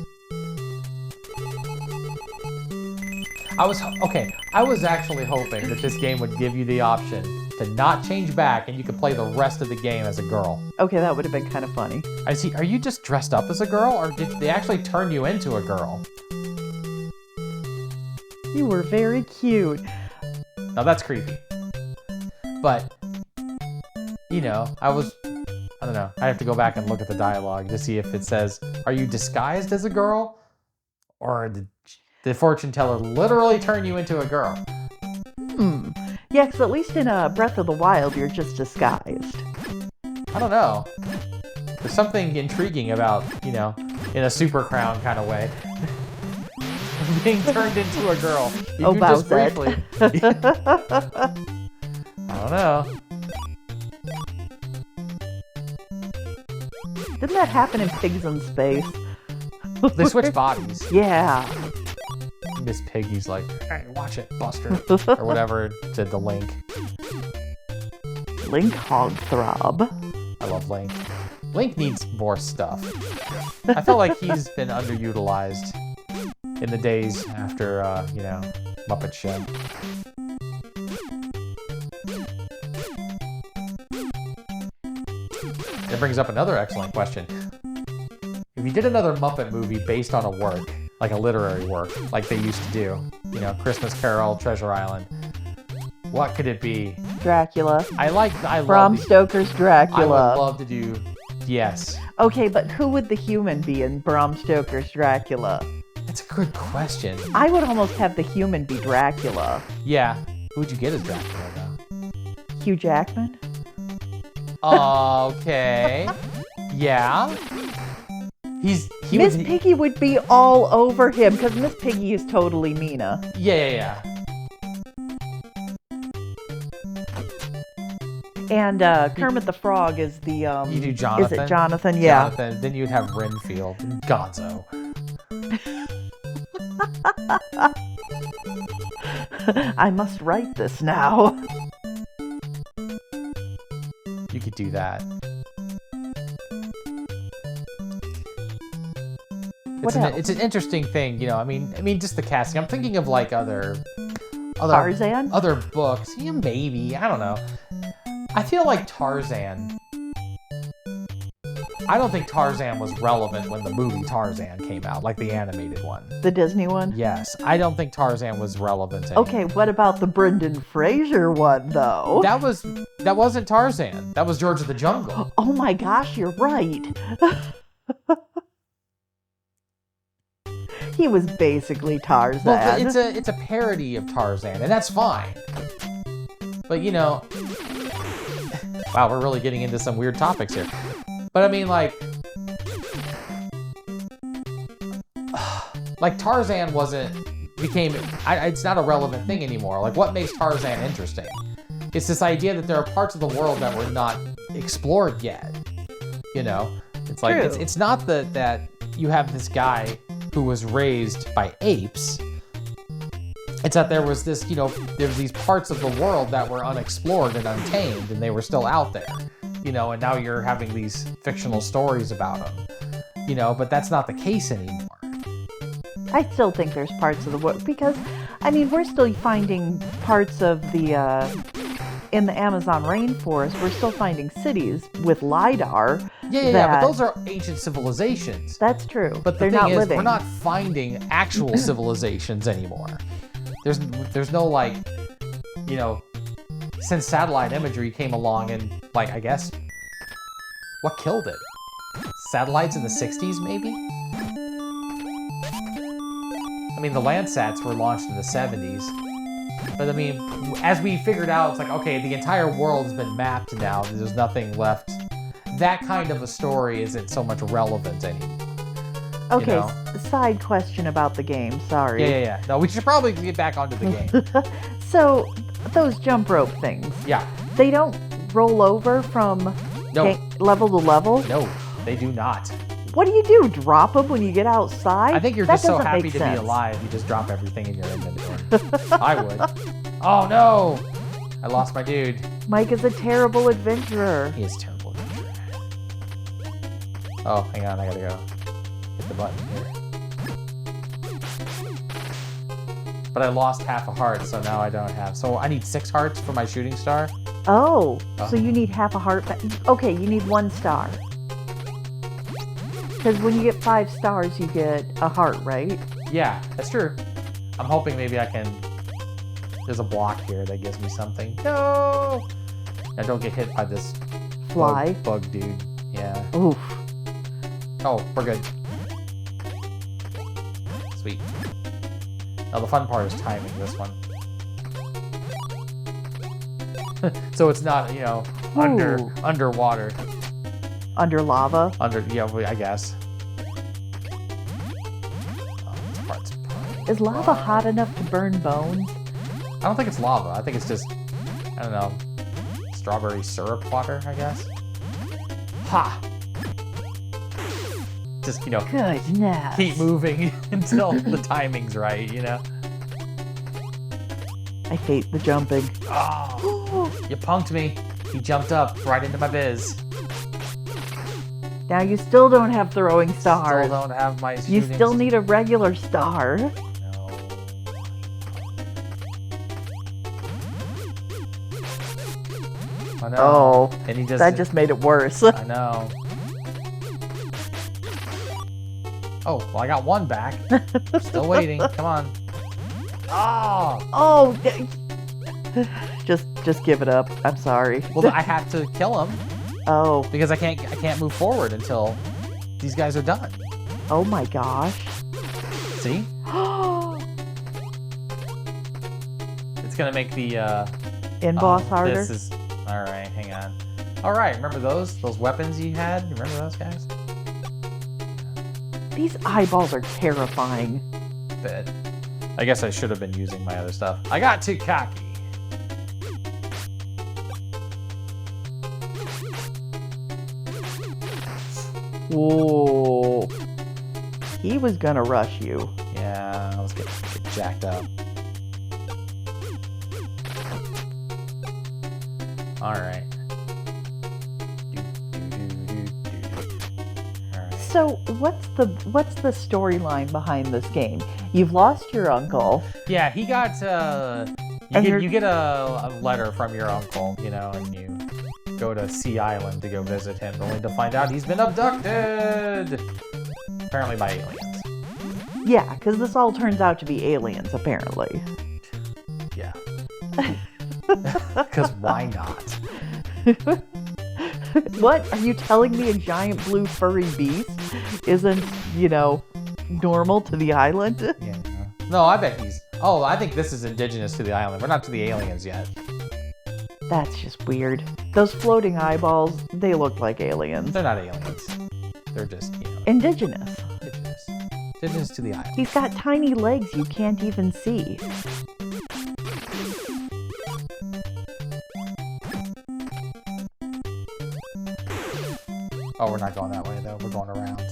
I was actually hoping that this game would give you the option to not change back and you could play the rest of the game as a girl. Okay, that would have been kind of funny. I see. Are you just dressed up as a girl, or did they actually turn you into a girl? You were very cute. Now that's creepy. But, you know, I don't know. I have to go back and look at the dialogue to see if it says, are you disguised as a girl? Or did... The fortune teller literally turned you into a girl. Yeah, because at least in Breath of the Wild, you're just disguised. I don't know. There's something intriguing about, in a super crown kind of way. Being turned into a girl. Even just briefly. I don't know. Didn't that happen in Pigs in Space? They switch bodies. Yeah. Miss Piggy's like, hey, watch it, Buster. Or whatever said to Link. Link Hogthrob. I love Link. Link needs more stuff. I feel like he's been underutilized in the days after, Muppet Show. That brings up another excellent question. If you did another Muppet movie based on a work, like a literary work, like they used to do, Christmas Carol, Treasure Island, what could it be? Dracula. I Bram Stoker's Dracula. I would love to do, yes. Okay, but who would the human be in Bram Stoker's Dracula? That's a good question. I would almost have the human be Dracula. Yeah. Who would you get as Dracula, though? Hugh Jackman? Okay. Yeah. Miss Piggy would be all over him, because Miss Piggy is totally Mina. Yeah. And Kermit the Frog is the, You do Jonathan? Is it Jonathan? Yeah. Jonathan. Then you'd have Renfield and Gonzo. I must write this now. You could do that. It's an interesting thing, I mean, just the casting. I'm thinking of like other Tarzan? Other books. Yeah, maybe. I don't know. I feel like Tarzan. I don't think Tarzan was relevant when the movie Tarzan came out, like the animated one. The Disney one? Yes. I don't think Tarzan was relevant anymore. Okay, what about the Brendan Fraser one, though? That wasn't Tarzan. That was George of the Jungle. Oh my gosh, you're right. He was basically Tarzan. Well, it's a parody of Tarzan, and that's fine. But wow, we're really getting into some weird topics here. But I mean, like Tarzan it's not a relevant thing anymore. Like, what makes Tarzan interesting? It's this idea that there are parts of the world that were not explored yet. It's like, it's not that you have this guy who was raised by apes. It's that there was this, there's these parts of the world that were unexplored and untamed, and they were still out there, and now you're having these fictional stories about them, but that's not the case anymore. I still think there's parts of the world, because, we're still finding parts of the, in the Amazon rainforest, we're still finding cities with LiDAR. Yeah, but those are ancient civilizations. That's true. But the thing is, we're not finding actual civilizations anymore. There's no, since satellite imagery came along and, I guess, what killed it? Satellites in the 60s, maybe? The Landsats were launched in the 70s. But, as we figured out, it's like, okay, the entire world has been mapped now. There's nothing left. That kind of a story isn't so much relevant anymore. Okay, side question about the game, sorry. Yeah. No, we should probably get back onto the game. So, those jump rope things. Yeah. They don't roll over from level to level? No, they do not. What do you do? Drop them when you get outside? I think you're just so happy to be alive, you just drop everything in your inventory. I would. Oh no! I lost my dude. Mike is a terrible adventurer. He is a terrible adventurer. Oh, hang on, I gotta go. Hit the button here. But I lost half a heart, so now I don't have. So I need 6 hearts for my shooting star? Oh, so you need half a heart. Okay, you need 1 star. Because when you get 5 stars, you get a heart, right? Yeah, that's true. I'm hoping maybe I can... There's a block here that gives me something. No! Now don't get hit by this... Fly? Bug dude. Yeah. Oof. Oh, we're good. Sweet. Now the fun part is timing this one. So it's not, you know, underwater. Under lava? Yeah, I guess. Is lava hot enough to burn bones? I don't think it's lava. I think it's just, I don't know, strawberry syrup water, I guess. Ha! Just, you know, goodness, keep moving until the timing's right, you know? I hate the jumping. Oh, you punked me. You jumped up right into my biz. Now you still don't have throwing stars. Still don't have my You still need a regular star. No. I know. Oh, and he that just made it worse. I know. Oh, well, I got one back. Still waiting. Come on. Oh, just give it up. I'm sorry. Well, I have to kill him. Oh, Because I can't move forward until these guys are done. oh my gosh. See? It's gonna make the In-boss harder. This is all right. Hang on. All right. Remember those weapons you had? Remember those guys? These eyeballs are terrifying. Bit. I guess I should have been using my other stuff. I got too cocky. Whoa. He was gonna rush you. Yeah, I was getting jacked up. All right. All right. So what's the storyline behind this game? You've lost your uncle. Yeah, he got. You get a letter from your uncle, you know, and you go to Sea Island to go visit him, only to find out he's been abducted. Apparently by aliens. Yeah, because this all turns out to be aliens, apparently. Yeah. Because why not? What? Are you telling me a giant blue furry beast isn't, you know, normal to the island? Yeah. No, I bet he's... Oh, I think this is indigenous to the island. We're not to the aliens yet. That's just weird. Those floating eyeballs, they look like aliens. They're not aliens. They're just, you know... Indigenous. Indigenous to the island. He's got tiny legs you can't even see. Oh, we're not going that way, though. We're going around.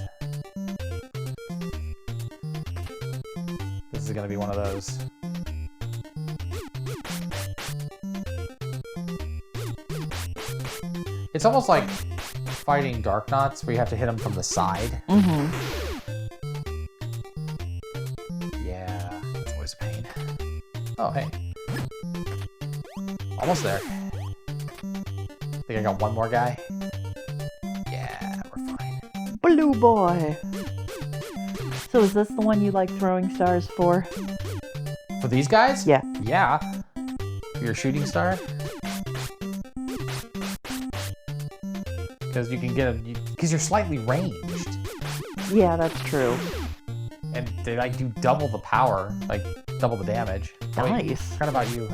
This is going to be one of those. It's almost like fighting Darknots, where you have to hit them from the side. Mm-hmm. Yeah, it's always a pain. Oh, hey. Almost there. Think I got one more guy? Yeah, we're fine. Blue boy. So is this the one you like throwing stars for? For these guys? Yeah. Yeah. You're a shooting star? Because you can get them, because you're slightly ranged. Yeah, that's true. And they like do double the power, like double the damage. Nice. What about you?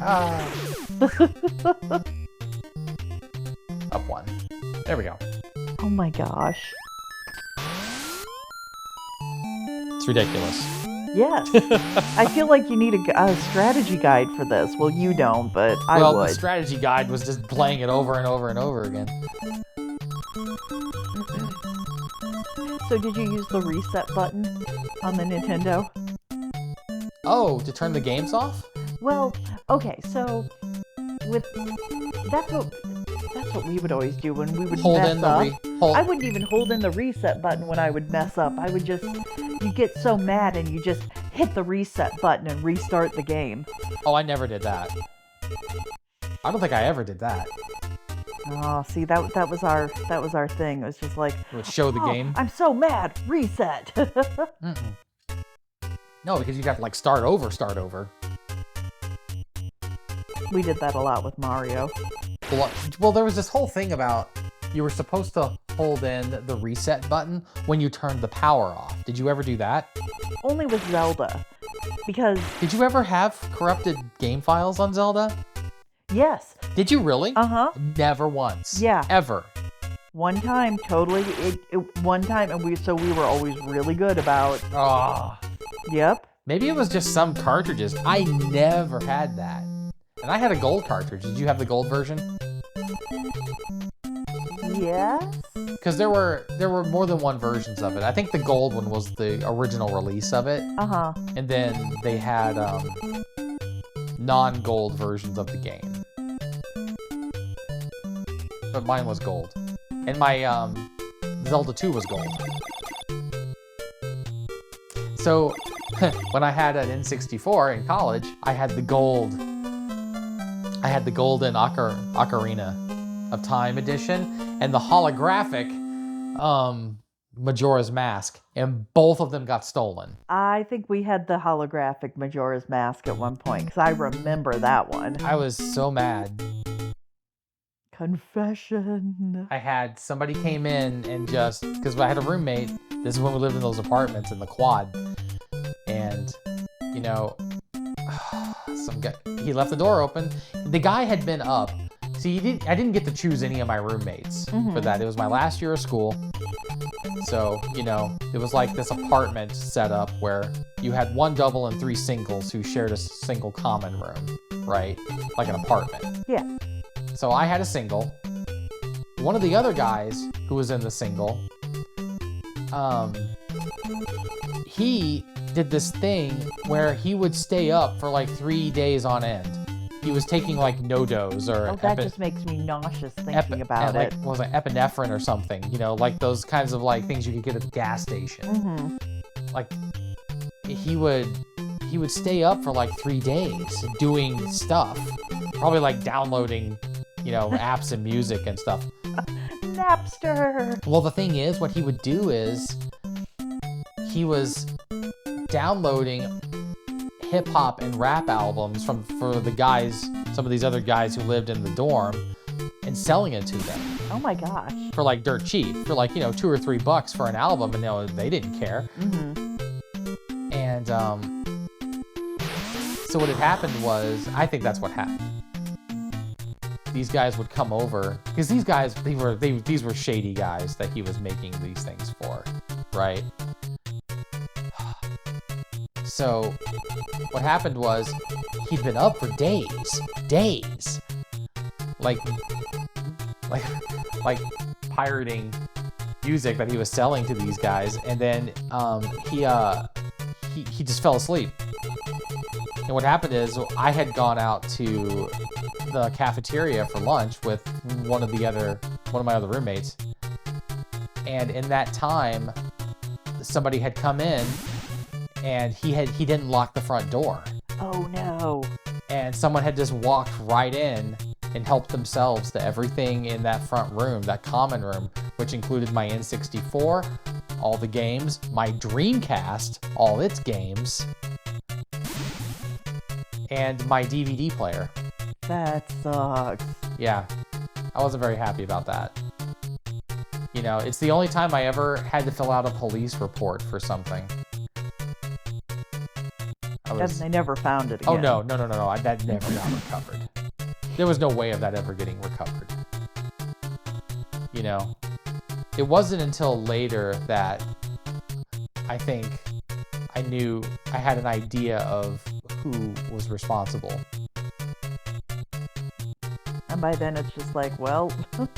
Up one. There we go. Oh my gosh. It's ridiculous. Yes. I feel like you need a strategy guide for this. Well, you don't, but I would. Well, the strategy guide was just playing it over and over and over again. So did you use the reset button on the Nintendo? Oh, to turn the games off? Well, okay, so with that's what we would always do when we would mess up. I wouldn't even hold in the reset button when I would mess up. I would just, you get so mad and you just hit the reset button and restart the game. Oh, I never did that. I don't think I ever did that. Oh, see, that was our thing. It was just like, It would show the game. I'm so mad. Reset. Mm-mm. No, because you'd have to like start over. We did that a lot with Mario. Well, there was this whole thing about you were supposed to hold in the reset button when you turned the power off. Did you ever do that? Only with Zelda. Because, Did you ever have corrupted game files on Zelda? yes. Did you really? Uh-huh. Never once. Yeah. Ever. One time, totally. One time, and we were always really good about. Oh. Yep. Maybe it was just some cartridges. I never had that. And I had a gold cartridge. Did you have the gold version? Yes. Because there were more than one versions of it. I think the gold one was the original release of it. Uh-huh. And then they had non-gold versions of the game. But mine was gold. And my Zelda 2 was gold. So when I had an N64 in college, I had the gold. I had the golden Ocarina of Time edition and the holographic Majora's Mask, and both of them got stolen. I think we had the holographic Majora's Mask at one point, because I remember that one. I was so mad. Confession. I had somebody came in and just, because I had a roommate, this is when we lived in those apartments in the quad, and, you know, some guy, he left the door open. The guy had been up. See, I didn't get to choose any of my roommates for that. It was my last year of school. So, you know, it was like this apartment setup where you had one double and three singles who shared a single common room, right? Like an apartment. Yeah. So I had a single. One of the other guys who was in the single, he did this thing where he would stay up for like 3 days on end. He was taking like no-dos or that just makes me nauseous thinking about like, it. what was it, epinephrine or something, you know, like those kinds of like things you could get at the gas station. Like he would stay up for like 3 days doing stuff, probably like downloading, you know, apps and music and stuff. Napster. Well, the thing is, what he would do is he was downloading hip-hop and rap albums for the guys, some of these other guys who lived in the dorm, and selling it to them. Oh my gosh. For like dirt cheap, for like, you know, $2 or $3 for an album, and you know, they didn't care. And so what had happened was, I think that's what happened. These guys would come over, because these guys, these were shady guys that he was making these things for, right? So what happened was he'd been up for days, like pirating music that he was selling to these guys, and then he just fell asleep. And what happened is I had gone out to the cafeteria for lunch with one of my other roommates, and in that time somebody had come in and he didn't lock the front door. Oh no. And someone had just walked right in and helped themselves to everything in that front room, that common room, which included my N64, all the games, my Dreamcast, all its games, and my DVD player. That sucks. Yeah, I wasn't very happy about that. You know, it's the only time I ever had to fill out a police report for something. They never found it again. Oh, no. That never got recovered. There was no way of that ever getting recovered. You know, it wasn't until later that I think I knew, I had an idea of who was responsible. And by then it's just like, well,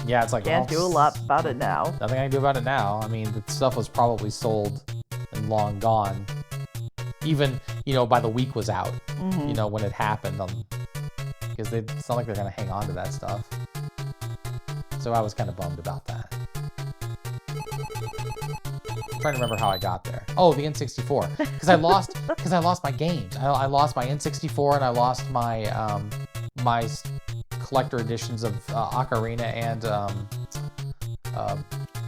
yeah, it's like, can't do a lot about it now. Nothing I can do about it now. I mean, the stuff was probably sold and long gone. Even, you know, by the week was out, you know, when it happened, because it's not like they're going to hang on to that stuff. So I was kind of bummed about that. I'm trying to remember how I got there. Oh, the N64. Because I lost my games. I lost my N64 and I lost my my collector editions of Ocarina and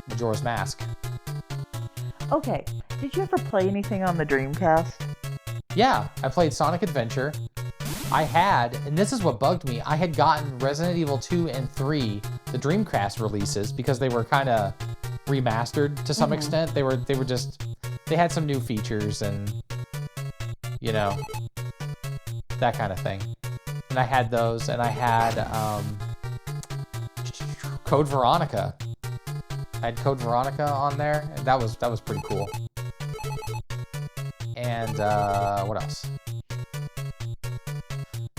Majora's Mask. Okay, did you ever play anything on the Dreamcast? Yeah, I played Sonic Adventure. I had, and this is what bugged me, I had gotten Resident Evil 2 and 3, the Dreamcast releases, because they were kind of remastered to some extent. They had some new features, and You know, that kind of thing. And I had those, and I had Code Veronica. I had Code Veronica on there, and that was pretty cool. And what else?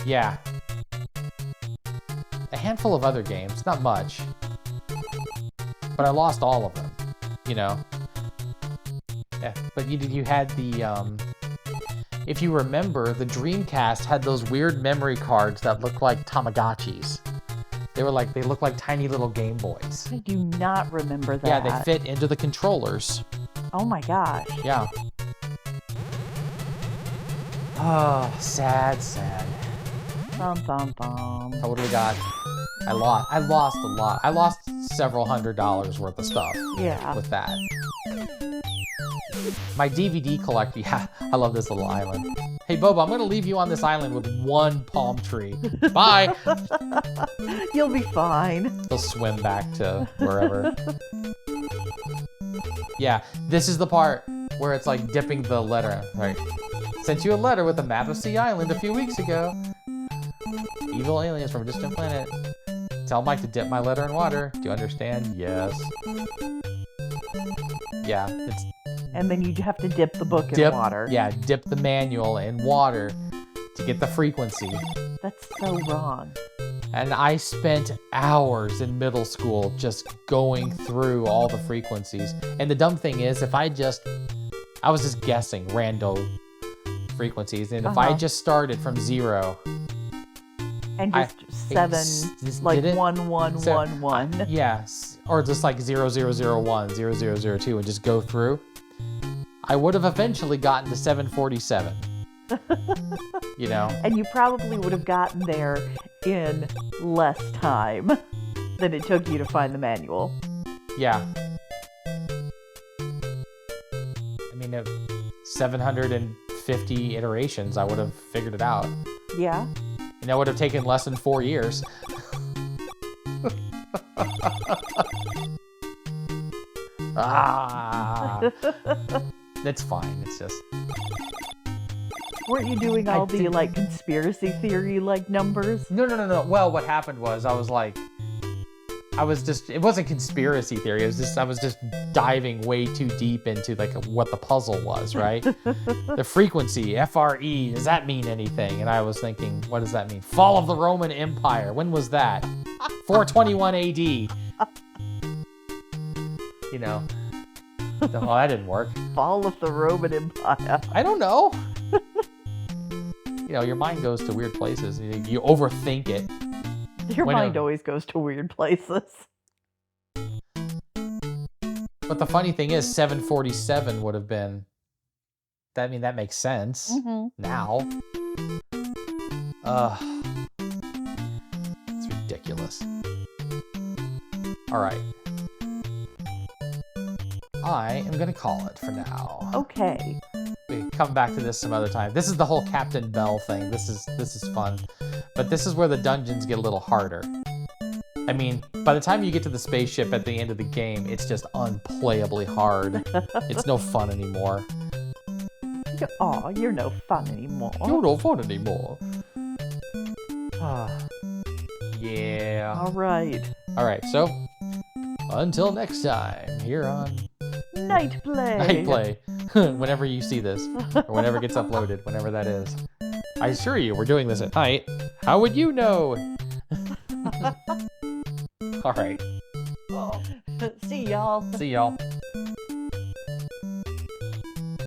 Yeah, a handful of other games, not much, but I lost all of them. You know. Yeah, but you had the if you remember, the Dreamcast had those weird memory cards that looked like Tamagotchis. They looked like tiny little Game Boys. I do not remember that. Yeah, they fit into the controllers. Oh my gosh. Yeah. Oh, sad. Bum bum bum. So what do we got? I lost a lot. I lost several $100s worth of stuff. Yeah. With that. My DVD collection. Yeah, I love this little island. Hey, Boba, I'm going to leave you on this island with one palm tree. Bye. You'll be fine. He'll swim back to wherever. Yeah, this is the part where it's like dipping the letter. Right. Sent you a letter with a map of Sea Island a few weeks ago. Evil aliens from a distant planet. Tell Mike to dip my letter in water. Do you understand? Yes. Yeah, it's... And then you have to dip the book in water. Yeah, dip the manual in water to get the frequency. That's so wrong. And I spent hours in middle school just going through all the frequencies. And the dumb thing is, I was just guessing rando frequencies. And if I just started from 0... And just like 1111. Yes, or just like 0001, 0002, and just go through. I would have eventually gotten to 747. You know? And you probably would have gotten there in less time than it took you to find the manual. Yeah. I mean, 750 iterations, I would have figured it out. Yeah. And that would have taken less than 4 years. It's fine. It's just... Weren't you doing all the, like, conspiracy theory, like, numbers? No. Well, what happened was, it wasn't conspiracy theory. I was just diving way too deep into, like, what the puzzle was, right? The frequency, FRE, does that mean anything? And I was thinking, what does that mean? Fall of the Roman Empire. When was that? 421 AD. You know. Oh, that didn't work. Fall of the Roman Empire. I don't know. You know, your mind goes to weird places. You overthink it. Your mind always goes to weird places. But the funny thing is, 747 would have been... that makes sense. Now. It's ridiculous. Alright. I am going to call it for now. Okay. We come back to this some other time. This is the whole Captain Bell thing. This is fun. But this is where the dungeons get a little harder. I mean, by the time you get to the spaceship at the end of the game, it's just unplayably hard. It's no fun anymore. Aw, you're no fun anymore. You're no fun anymore. Yeah. Alright, so until next time, here on Night Play. Night Play. Whenever you see this, or whenever it gets uploaded, whenever that is. I assure you, we're doing this at night. How would you know? All right. See y'all. See y'all.